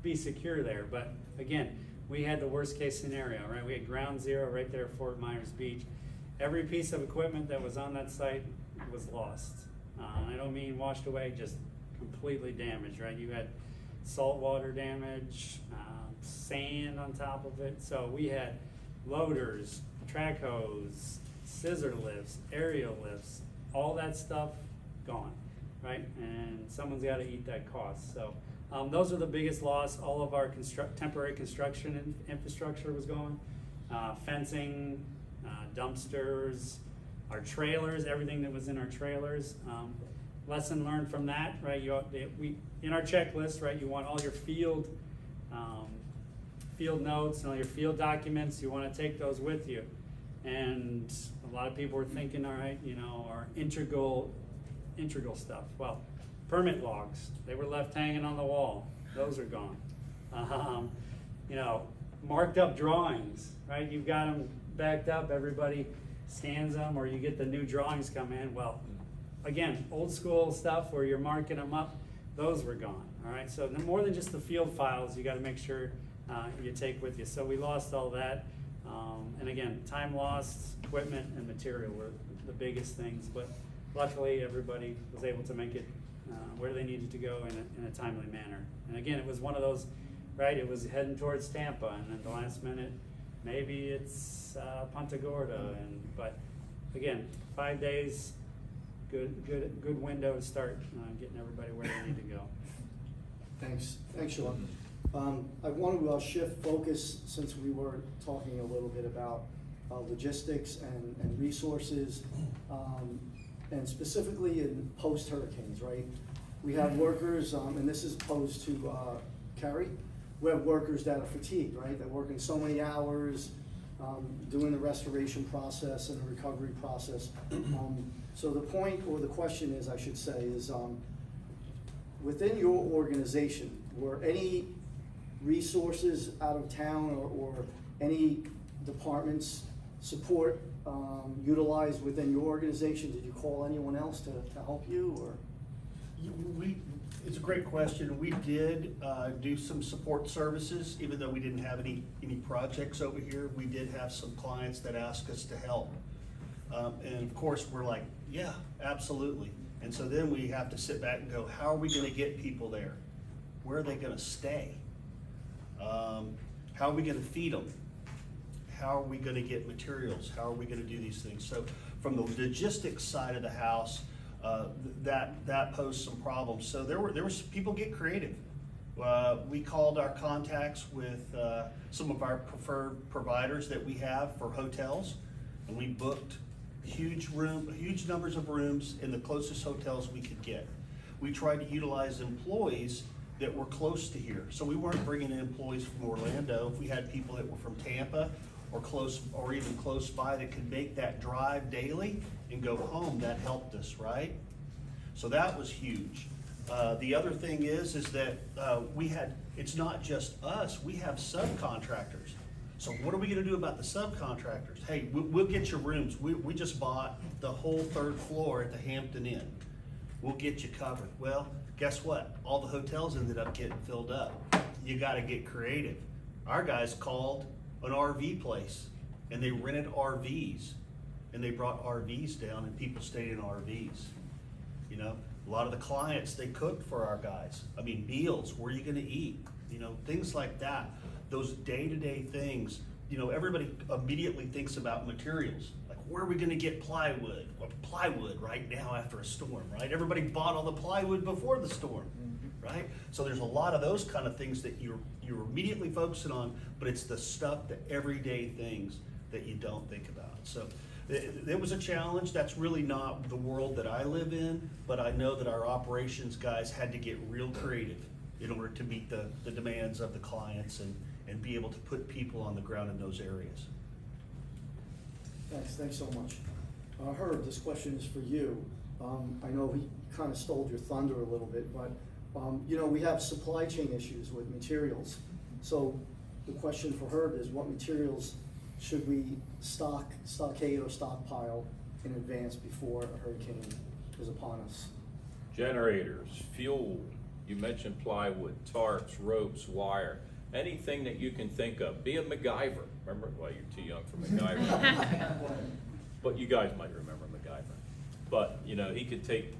be secure there, but again, we had the worst case scenario, right? We had ground zero right there at Fort Myers Beach. Every piece of equipment that was on that site was lost. I don't mean washed away, just completely damaged, right? You had saltwater damage, sand on top of it. So we had loaders, track hose, scissor lifts, aerial lifts, all that stuff gone, right? And someone's got to eat that cost. So those are the biggest loss. All of our temporary construction infrastructure was gone. Fencing, dumpsters, our trailers, everything that was in our trailers. Lesson learned from that, right? In our checklist, right, you want all your field notes and all your field documents. You want to take those with you. And a lot of people were thinking, all right, our integral stuff. Well, permit logs, they were left hanging on the wall. Those are gone. Marked up drawings, right? You've got them backed up, everybody scans them, or you get the new drawings come in. Well, again, old school stuff where you're marking them up, those were gone, all right? So more than just the field files, you got to make sure you take with you. So we lost all that. And again, time lost, equipment, and material were the biggest things, but luckily everybody was able to make it where they needed to go in a timely manner. And again, it was one of those, right, it was heading towards Tampa, and then the last minute, maybe it's Punta Gorda, but again, 5 days, good window to start getting everybody where they need to go. Thanks, Sean. I want to shift focus, since we were talking a little bit about logistics and resources, and specifically in post-hurricanes, right? We have workers, and this is posed to Carey, we have workers that are fatigued, right? They're working so many hours, doing the restoration process and the recovery process. So the point, or the question is, I should say, is within your organization, were any resources out of town or any departments support utilized within your organization? Did you call anyone else to help you, or? It's a great question. We did do some support services, even though we didn't have any projects over here. We did have some clients that asked us to help. And of course, we're like, yeah, absolutely. And so then we have to sit back and go, how are we gonna get people there? Where are they gonna stay? How are we gonna feed them? How are we gonna get materials? How are we gonna do these things? So from the logistics side of the house, that posed some problems. So there was people get creative. We called our contacts with some of our preferred providers that we have for hotels, and we booked huge numbers of rooms in the closest hotels we could get. We tried to utilize employees that were close to here. So we weren't bringing in employees from Orlando. If we had people that were from Tampa or even close by that could make that drive daily and go home, that helped us, right? So that was huge. The other thing is that it's not just us, we have subcontractors. So what are we gonna do about the subcontractors? Hey, we'll get your rooms. We just bought the whole 3rd floor at the Hampton Inn. We'll get you covered. Well, guess what? All the hotels ended up getting filled up. You gotta get creative. Our guys called an RV place and they rented RVs and they brought RVs down and people stayed in RVs. You know, a lot of the clients, they cooked for our guys. I mean, meals, where are you gonna eat? You know, things like that. Those day-to-day things, you know, everybody immediately thinks about materials. Like, where are we gonna get plywood? Well, plywood right now after a storm, right? Everybody bought all the plywood before the storm, right? So there's a lot of those kind of things that you're immediately focusing on, but it's the stuff, the everyday things that you don't think about. So it was a challenge. That's really not the world that I live in, but I know that our operations guys had to get real creative in order to meet the demands of the clients and be able to put people on the ground in those areas. Thanks so much. Herb, this question is for you. I know we kind of stole your thunder a little bit, but you know, we have supply chain issues with materials. So the question for Herb is, what materials should we stockade or stockpile in advance before a hurricane is upon us? Generators, fuel, you mentioned plywood, tarps, ropes, wire, anything that you can think of. Be a MacGyver. Remember, well, you're too young for MacGyver. But you guys might remember MacGyver. But, you know, he could take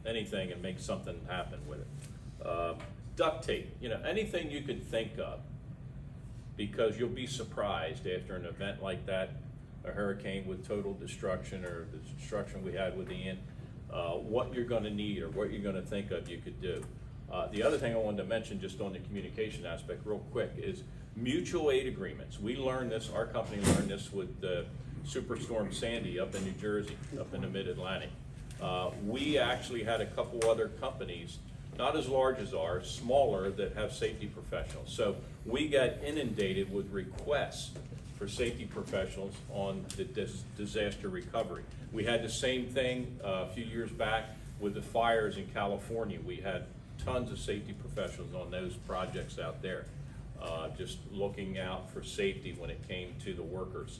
anything and make something happen with it. Duct tape, you know, anything you can think of, because you'll be surprised after an event like that, a hurricane with total destruction or the destruction we had with Ian, what you're gonna need or what you're gonna think of you could do. The other thing I wanted to mention just on the communication aspect real quick is mutual aid agreements. We learned this, our company learned this with Superstorm Sandy up in New Jersey, up in the mid-Atlantic. We actually had a couple other companies, not as large as ours, smaller, that have safety professionals. So we got inundated with requests for safety professionals on the disaster recovery. We had the same thing a few years back with the fires in California. We had tons of safety professionals on those projects out there, just looking out for safety when it came to the workers.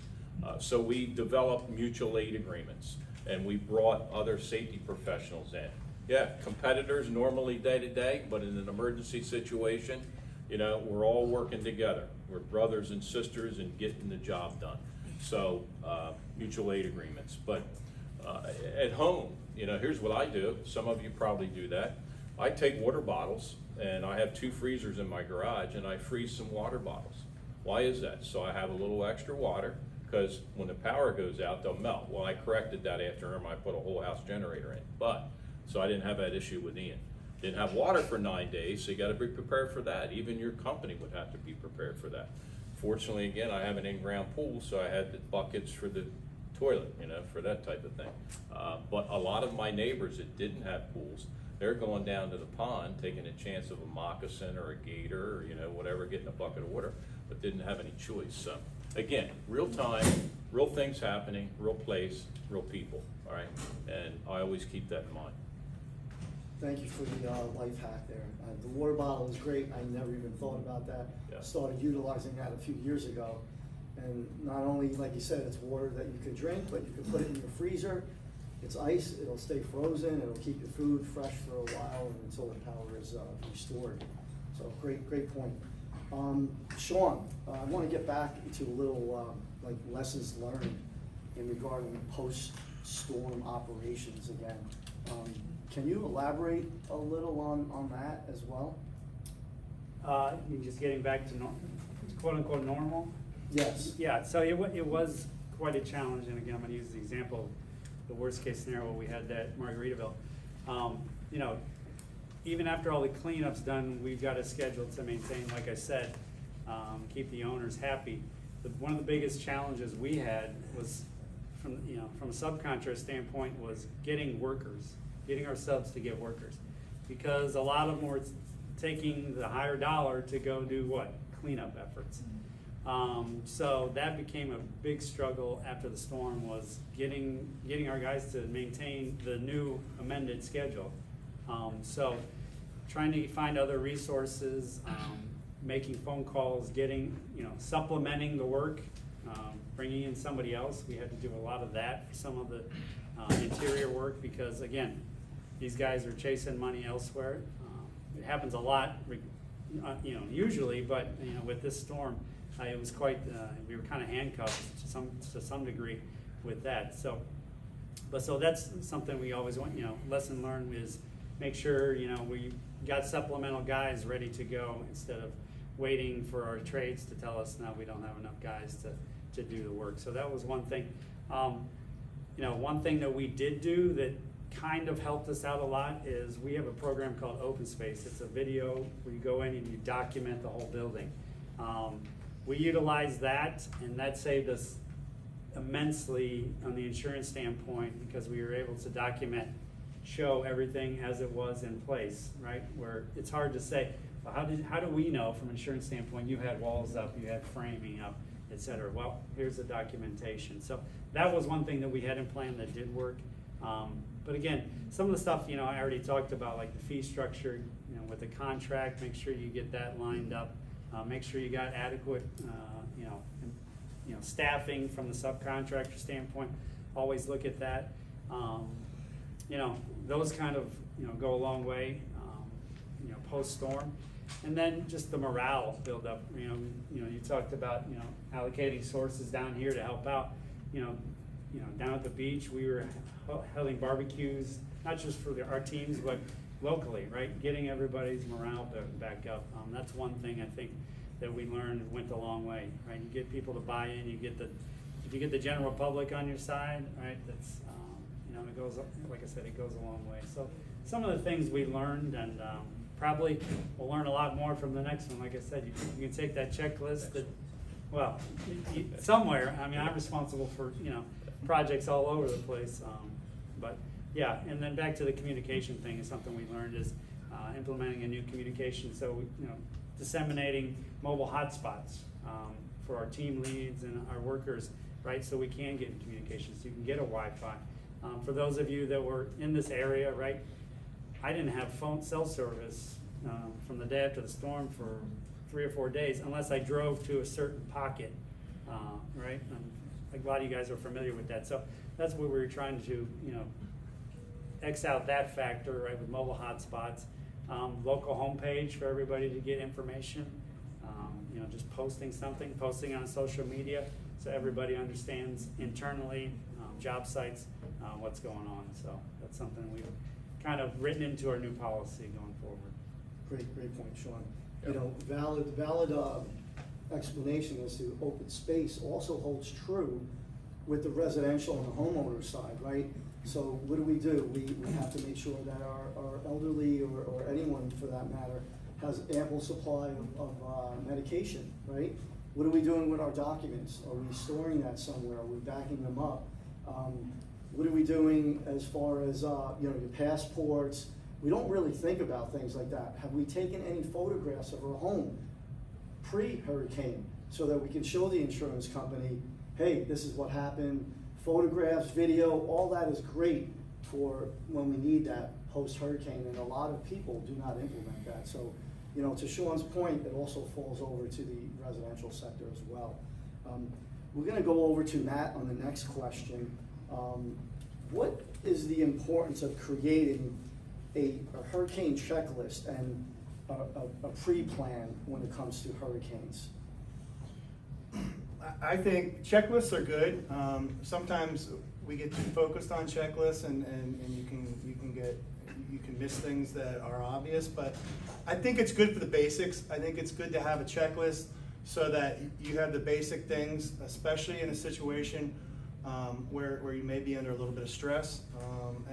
So we developed mutual aid agreements, and we brought other safety professionals in. Yeah, competitors normally day to day, but in an emergency situation, You know, we're all working together. We're brothers and sisters in getting the job done. So, mutual aid agreements. But at home, you know, here's what I do. Some of you probably do that. I take water bottles, and I have 2 freezers in my garage, and I freeze some water bottles. Why is that? So I have a little extra water, because when the power goes out, they'll melt. Well, I corrected that after I put a whole house generator in. But, so I didn't have that issue with Ian. Didn't have water for 9 days, so you gotta be prepared for that. Even your company would have to be prepared for that. Fortunately, again, I have an in-ground pool, so I had the buckets for the toilet, you know, for that type of thing. But a lot of my neighbors that didn't have pools, they're going down to the pond, taking a chance of a moccasin or a gator or, you know, whatever, getting a bucket of water, but didn't have any choice. So, again, real time, real things happening, real place, real people, all right? And I always keep that in mind. Thank you for the life hack there. The water bottle is great. I never even thought about that. Yeah. Started utilizing that a few years ago. And not only, like you said, it's water that you could drink, but you can put it in your freezer. It's ice, it'll stay frozen, it'll keep your food fresh for a while and until the power is restored. So great point. Sean, I want to get back to a little like lessons learned in regarding post-storm operations again. Can you elaborate a little on that as well? You're just getting back to quote unquote normal? Yes. Yeah, so it was quite a challenge, and again, I'm gonna use the example of the worst case scenario we had at Margaritaville. You know, even after all the cleanup's done, we've got a schedule to maintain, like I said, keep the owners happy. One of the biggest challenges we had was from a subcontractor standpoint was getting workers, getting our subs to get workers. Because a lot of them were taking the higher dollar to go do what? Cleanup efforts. So that became a big struggle after the storm, was getting our guys to maintain the new amended schedule. So trying to find other resources, making phone calls, getting, supplementing the work, bringing in somebody else. We had to do a lot of that for some of the interior work because, again, these guys are chasing money elsewhere. It happens a lot, usually, but with this storm, it was quite. We were kind of handcuffed to some degree with that. So that's something we always want. Lesson learned is make sure we got supplemental guys ready to go instead of waiting for our trades to tell us now we don't have enough guys to do the work. So that was one thing. One thing that we did do that kind of helped us out a lot is we have a program called Open Space. It's a video where you go in and you document the whole building. We utilized that, and that saved us immensely on the insurance standpoint because we were able to document, show everything as it was in place, right? Where it's hard to say, well, how do we know from an insurance standpoint you had walls up, you had framing up, et cetera? Well, here's the documentation. So that was one thing that we had in plan that did work. But again, some of the stuff, I already talked about, like the fee structure, with the contract, make sure you get that lined up. Make sure you got adequate, staffing from the subcontractor standpoint. Always look at that. Those kind of, go a long way, post-storm. And then just the morale build up. You talked about, allocating sources down here to help out. Down at the beach, we were holding barbecues, not just for our teams, but locally, right? Getting everybody's morale back up. That's one thing I think that we learned went a long way, right? You get people to buy in, if you get the general public on your side, right? That's, it goes, like I said, it goes a long way. So some of the things we learned, and probably we'll learn a lot more from the next one. Like I said, you can take that checklist that, well, somewhere, I'm responsible for, projects all over the place. But yeah, and then back to the communication thing is something we learned is implementing a new communication. So, disseminating mobile hotspots for our team leads and our workers, right? So we can get in communication, so you can get a Wi-Fi. For those of you that were in this area, right, I didn't have cell service from the day after the storm for 3 or 4 days unless I drove to a certain pocket, right? Like a lot of you guys are familiar with that. So that's what we were trying to, X out that factor, right, with mobile hotspots. local homepage for everybody to get information. You know, just posting something, posting on social media, so everybody understands internally, job sites, what's going on. So that's something we've kind of written into our new policy going forward. Great point, Sean. You know, valid explanation as to open space also holds true with the residential and the homeowner side, right? So what do? We have to make sure that our elderly or anyone for that matter has ample supply of medication, right? What are we doing with our documents? Are we storing that somewhere? Are we backing them up? What are we doing as far as, you know, your passports? We don't really think about things like that. Have we taken any photographs of our home pre-hurricane so that we can show the insurance company, hey, this is what happened, photographs, video, all that is great for when we need that post-hurricane, and a lot of people do not implement that. So, you know, to Sean's point, it also falls over to the residential sector as well. We're gonna go over to Matt on the next question. What is the importance of creating a hurricane checklist and a pre-plan when it comes to hurricanes? I think checklists are good. Sometimes we get too focused on checklists, and you can miss things that are obvious. But I think it's good for the basics. I think it's good to have a checklist so that you have the basic things, especially in a situation where you may be under a little bit of stress.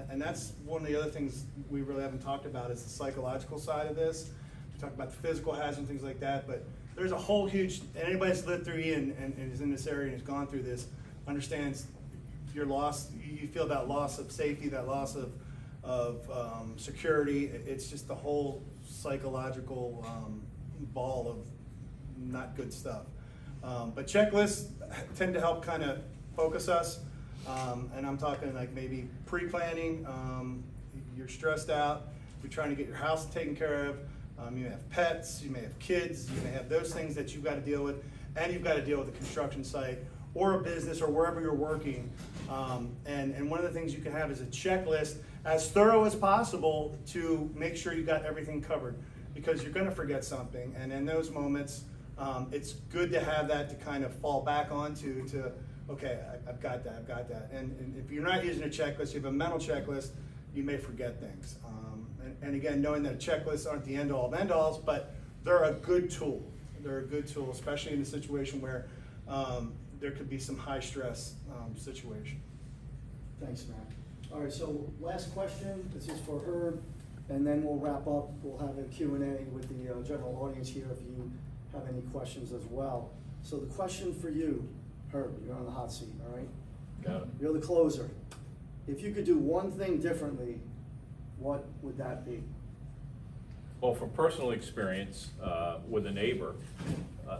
And that's one of the other things we really haven't talked about is the psychological side of this. We talk about the physical hazards and things like that, but there's a whole huge, anybody that's lived through Ian and is in this area and has gone through this understands your loss, you feel that loss of safety, that loss of security. It's just the whole psychological ball of not good stuff. But checklists tend to help kind of focus us, and I'm talking like maybe pre-planning. You're stressed out, you're trying to get your house taken care of. You may have pets, you may have kids, you may have those things that you've got to deal with, and you've got to deal with a construction site or a business or wherever you're working. And one of the things you can have is a checklist as thorough as possible to make sure you got everything covered, because you're going to forget something, and in those moments it's good to have that to kind of fall back onto okay, I've got that. And if you're not using a checklist, you have a mental checklist, you may forget things. And again, knowing that checklists aren't the end-all of end-alls, but they're a good tool. They're a good tool, especially in a situation where there could be some high-stress situation. Thanks, Matt. All right, so last question, this is for Herb, and then we'll wrap up. We'll have a Q&A with the general audience here if you have any questions as well. So the question for you, Herb, you're on the hot seat, all right? Got it. You're the closer. If you could do one thing differently, what would that be? Well, from personal experience with a neighbor,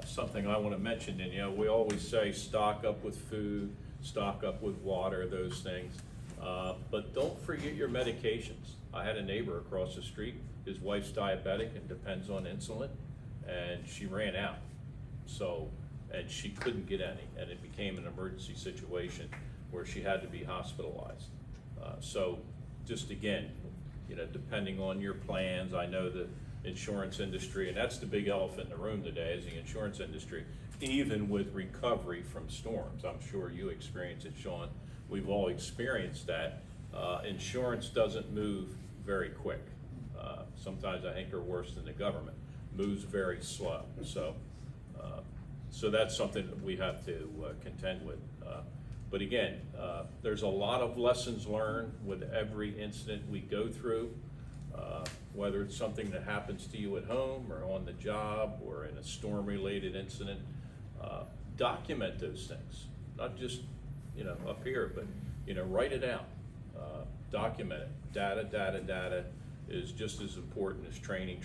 something I want to mention, and you know, we always say stock up with food, stock up with water, those things. But don't forget your medications. I had a neighbor across the street, his wife's diabetic and depends on insulin, and she ran out. So, and she couldn't get any, and it became an emergency situation where she had to be hospitalized. So just again, you know, depending on your plans, I know the insurance industry, and that's the big elephant in the room today, is the insurance industry, even with recovery from storms. I'm sure you experience it, Sean. We've all experienced that. Insurance doesn't move very quick. Sometimes I think they're worse than the government. Moves very slow. So that's something that we have to contend with. But again, there's a lot of lessons learned with every incident we go through, whether it's something that happens to you at home or on the job or in a storm-related incident. Document those things, not just, you know, up here, but, you know, write it out, document it. Data is just as important as training,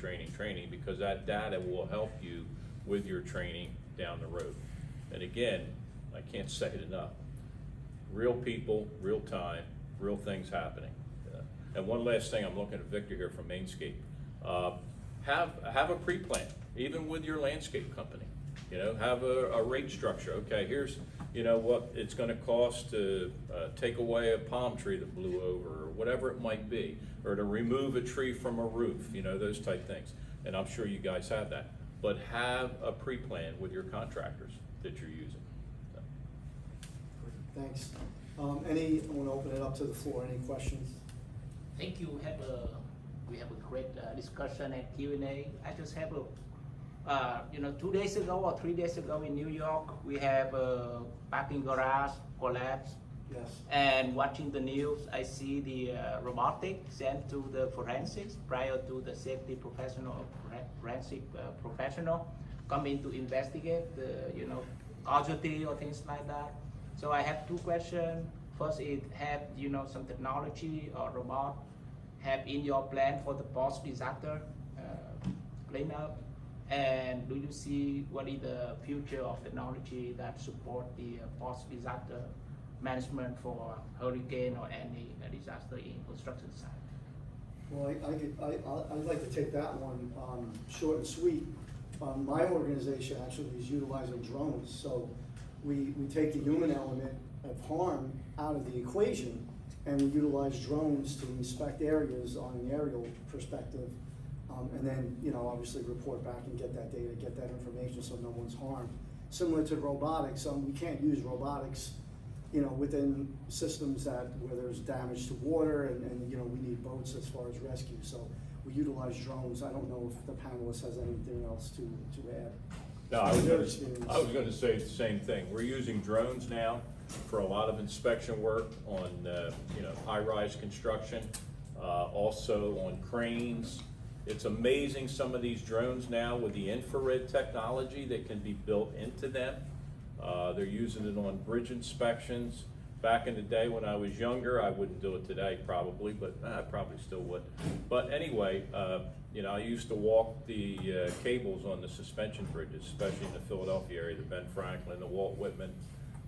because that data will help you with your training down the road. And again, I can't say it enough. Real people, real time, real things happening. And one last thing, I'm looking at Victor here from Mainscape. Have a pre-plan, even with your landscape company. You know, have a rate structure. Okay, here's, you know, what it's going to cost to take away a palm tree that blew over, or whatever it might be, or to remove a tree from a roof, you know, those type things. And I'm sure you guys have that. But have a pre-plan with your contractors that you're using. So. Thanks. I want to open it up to the floor. Any questions? Thank you. We have a great discussion and Q&A. I just have a, 2 days ago or 3 days ago in New York, we have a parking garage collapse. Yes. And watching the news, I see the robotic sent to the forensics prior to the safety professional, forensic professional come in to investigate the, casualty or things like that. So I have two questions. First, it have some technology or robot have in your plan for the post-disaster cleanup, and do you see what is the future of technology that support the post-disaster management for hurricane or any disaster in construction site? Well, I'd like to take that one short and sweet. My organization actually is utilizing drones, so we take the human element of harm out of the equation, and we utilize drones to inspect areas on an aerial perspective, and then obviously report back and get that data, get that information, so no one's harmed. Similar to robotics, we can't use robotics within systems where there's damage to water, and we need boats as far as rescue. So we utilize drones. I don't know if the panelist has anything else to add. No, I was going to say the same thing. We're using drones now for a lot of inspection work on high-rise construction, also on cranes. It's amazing some of these drones now with the infrared technology that can be built into them. They're using it on bridge inspections. Back in the day when I was younger, I wouldn't do it today probably, but I probably still would. But anyway, I used to walk the cables on the suspension bridges, especially in the Philadelphia area, the Ben Franklin, the Walt Whitman.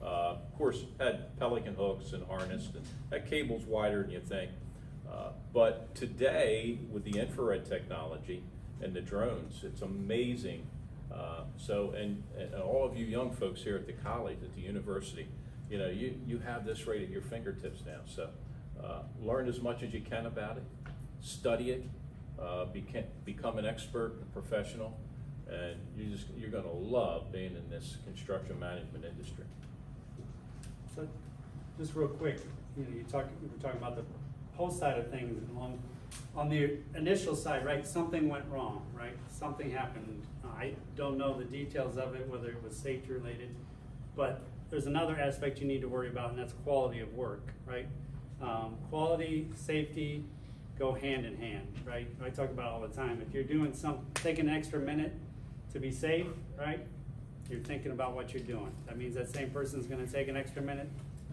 Of course, had pelican hooks and harnessed, and that cable's wider than you think. But today, with the infrared technology and the drones, it's amazing. And all of you young folks here at the college, at the university, you have this right at your fingertips now. So learn as much as you can about it, study it, become an expert, a professional, and you're going to love being in this construction management industry. So, just real quick, we were talking about the post side of things. On the initial side, right? Something went wrong, right? Something happened. I don't know the details of it, whether it was safety related, but there's another aspect you need to worry about, and that's quality of work, right? Quality, safety go hand in hand, right? I talk about it all the time. If you're doing taking an extra minute to be safe, right? You're thinking about what you're doing. That means that same person's gonna take an extra minute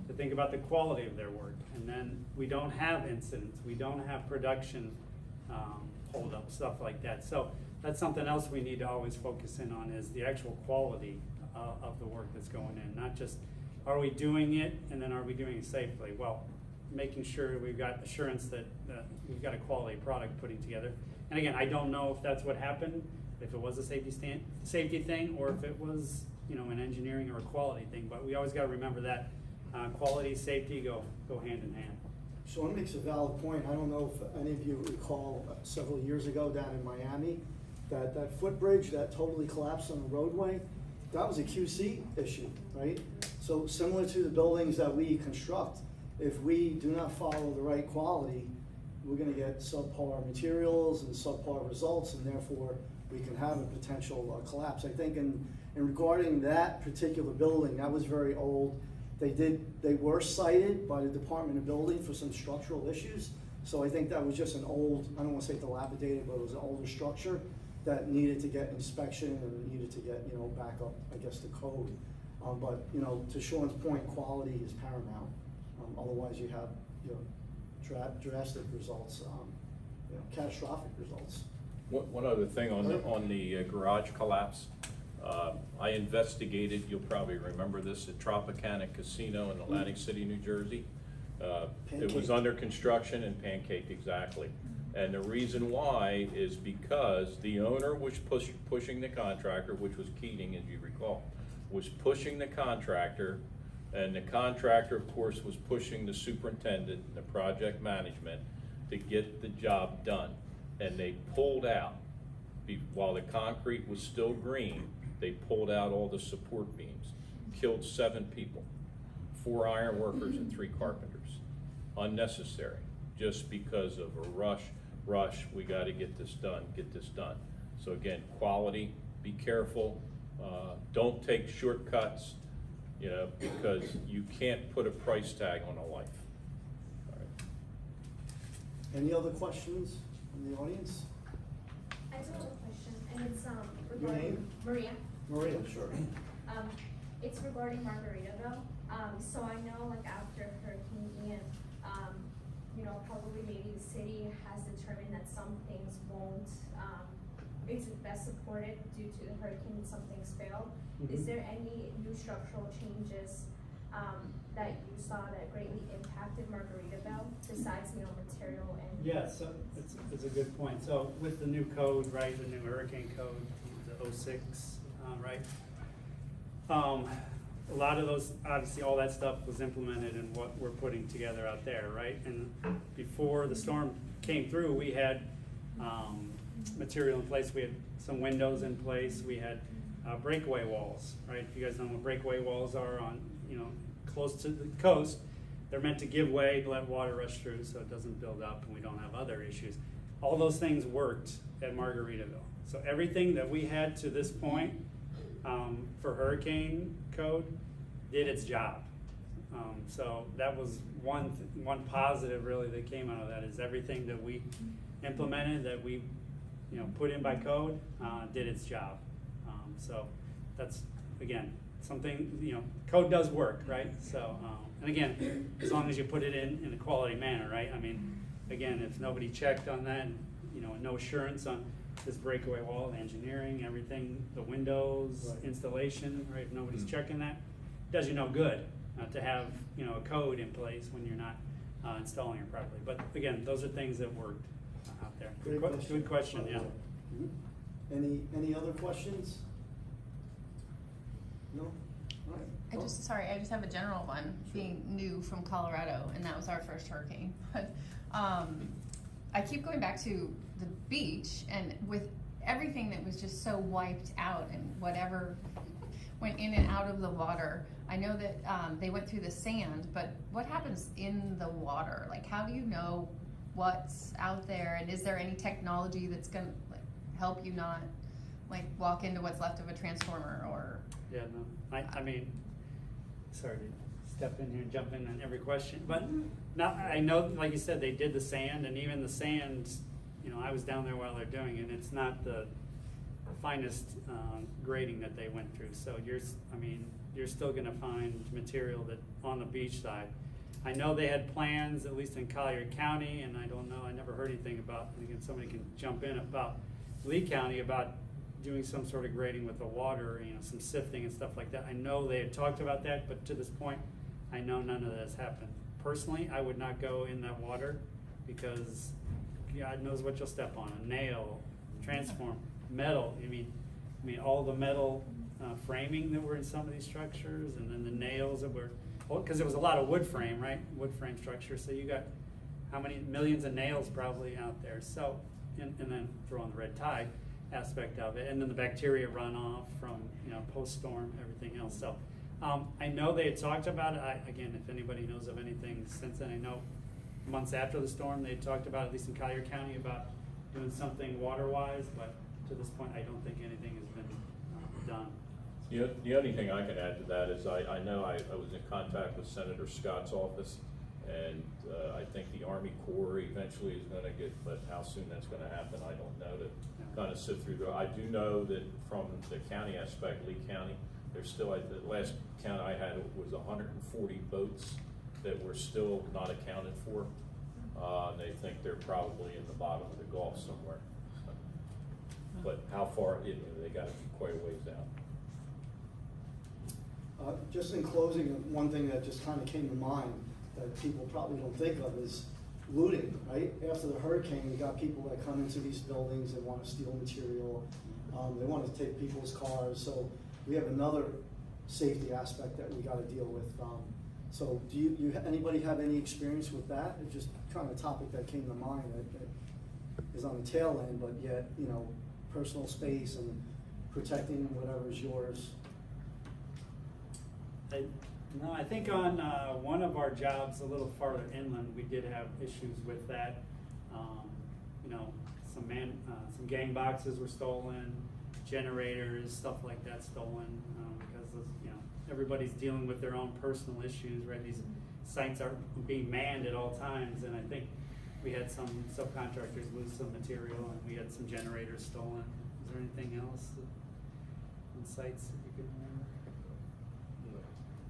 to think about the quality of their work. And then we don't have incidents, we don't have production hold up, stuff like that. So that's something else we need to always focus in on, is the actual quality of the work that's going in. Not just, are we doing it, and then are we doing it safely? Well, making sure we've got assurance that we've got a quality product putting together. And again, I don't know if that's what happened, if it was a safety thing, or if it was an engineering or a quality thing. But we always got to remember that quality, safety go hand in hand. Sean makes a valid point. I don't know if any of you recall several years ago down in Miami, that footbridge that totally collapsed on the roadway. That was a QC issue, right? So similar to the buildings that we construct, if we do not follow the right quality, we're gonna get subpar materials and subpar results, and therefore we can have a potential collapse. I think in regarding that particular building, that was very old. They were cited by the Department of Building for some structural issues. So I think that was just an old, I don't want to say dilapidated, but it was an older structure that needed to get inspection and needed to get, back up, I guess, the code. But, to Sean's point, quality is paramount. Otherwise you have, drastic results, catastrophic results. One other thing on the garage collapse. I investigated, you'll probably remember this, at Tropicana Casino in Atlantic City, New Jersey. It was under construction and pancaked, exactly. And the reason why is because the owner was pushing the contractor, which was Keating, as you recall, was pushing the contractor And the contractor, of course, was pushing the superintendent and the project management to get the job done. And they pulled out, while the concrete was still green, they pulled out all the support beams, killed 7 people, 4 iron workers and 3 carpenters. Unnecessary, just because of a rush, we gotta get this done. So again, quality, be careful, don't take shortcuts, you know, because you can't put a price tag on a life. All right. Any other questions from the audience? I just have a question, and it's Your regarding name? Maria. Maria, sure. It's regarding Margaritaville. So I know, like, after Hurricane Ian, you know, probably maybe the city has determined that some things won't is best supported due to the hurricane, some things failed. Is there any new structural changes that you saw that greatly impacted Margaritaville besides, you know, material and? Yeah, so it's a good point. So with the new code, right, the new hurricane code, the 06, right? A lot of those, obviously all that stuff was implemented in what we're putting together out there, right? And before the storm came through, we had material in place. We had some windows in place. We had breakaway walls, right? If you guys know what breakaway walls are on, you know, close to the coast, they're meant to give way to let water rush through so it doesn't build up and we don't have other issues. All those things worked at Margaritaville. So everything that we had to this point for hurricane code did its job. So that was one positive really that came out of that, is everything that we implemented, that we, you know, put in by code, did its job. So that's, again, something, you know, code does work, right? So, and again, as long as you put it in a quality manner, right? I mean, again, if nobody checked on that, you know, no assurance on this breakaway wall, the engineering, everything, the windows, Right. Installation, right? If nobody's checking that, does you no good to have, you know, a code in place when you're not installing it properly. But again, those are things that worked out there. Great question. Good question, yeah. Mhm. Any other questions? No? All right. I just have a general one, being new from Colorado, and that was our first hurricane. But I keep going back to the beach, and with everything that was just so wiped out and whatever went in and out of the water, I know that they went through the sand, but what happens in the water? Like, how do you know what's out there, and is there any technology that's gonna help you not like walk into what's left of a transformer or? Yeah, no, I mean, sorry to step in here and jump in on every question, but now I know, like you said, they did the sand, and even the sand, you know, I was down there while they're doing it, and it's not the finest grading that they went through. So you're still gonna find material that on the beach side. I know they had plans, at least in Collier County, and I don't know, I never heard anything about, and again, somebody can jump in, about Lee County, about doing some sort of grading with the water, you know, some sifting and stuff like that. I know they had talked about that, but to this point, I know none of that has happened. Personally, I would not go in that water because God knows what you'll step on, a nail, transform, metal. I mean, all the metal framing that were in some of these structures, and then the nails that were, because it was a lot of wood frame, right? Wood frame structure. So you got how many millions of nails probably out there. So, and then throw on the red tide aspect of it, and then the bacteria runoff from, you know, post-storm, everything else. So I know they had talked about it. Again, if anybody knows of anything since then, I know months after the storm they had talked about, at least in Collier County, about doing something water-wise, but to this point I don't think anything has been done. The only thing I can add to that is I know I was in contact with Senator Scott's office, and I think the Army Corps eventually is going to get, but how soon that's going to happen, I don't know, to kind of sift through. I do know that from the county aspect, Lee County, there's still, the last count I had was 140 boats that were still not accounted for. They think they're probably in the bottom of the Gulf somewhere. So, but how far, they got to be quite a ways out. Just in closing, one thing that just kind of came to mind that people probably don't think of is looting, right? After the hurricane, we got people that come into these buildings and want to steal material. They want to take people's cars. So we have another safety aspect that we gotta deal with. So do anybody have any experience with that? It's just kind of a topic that came to mind that is on the tail end, but yet, you know, personal space and protecting whatever is yours. No, I think on one of our jobs a little farther inland, we did have issues with that. You know, some gang boxes were stolen, generators, stuff like that stolen, because of, you know, everybody's dealing with their own personal issues, right? These sites are being manned at all times, and I think we had some subcontractors lose some material, and we had some generators stolen. Is there anything else on sites that you could remember?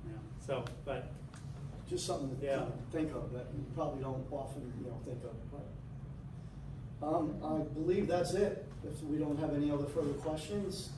Yeah. So, but Just something to Yeah. kind of think of that you probably don't often, you know, think of. But I believe that's it. If we don't have any other further questions,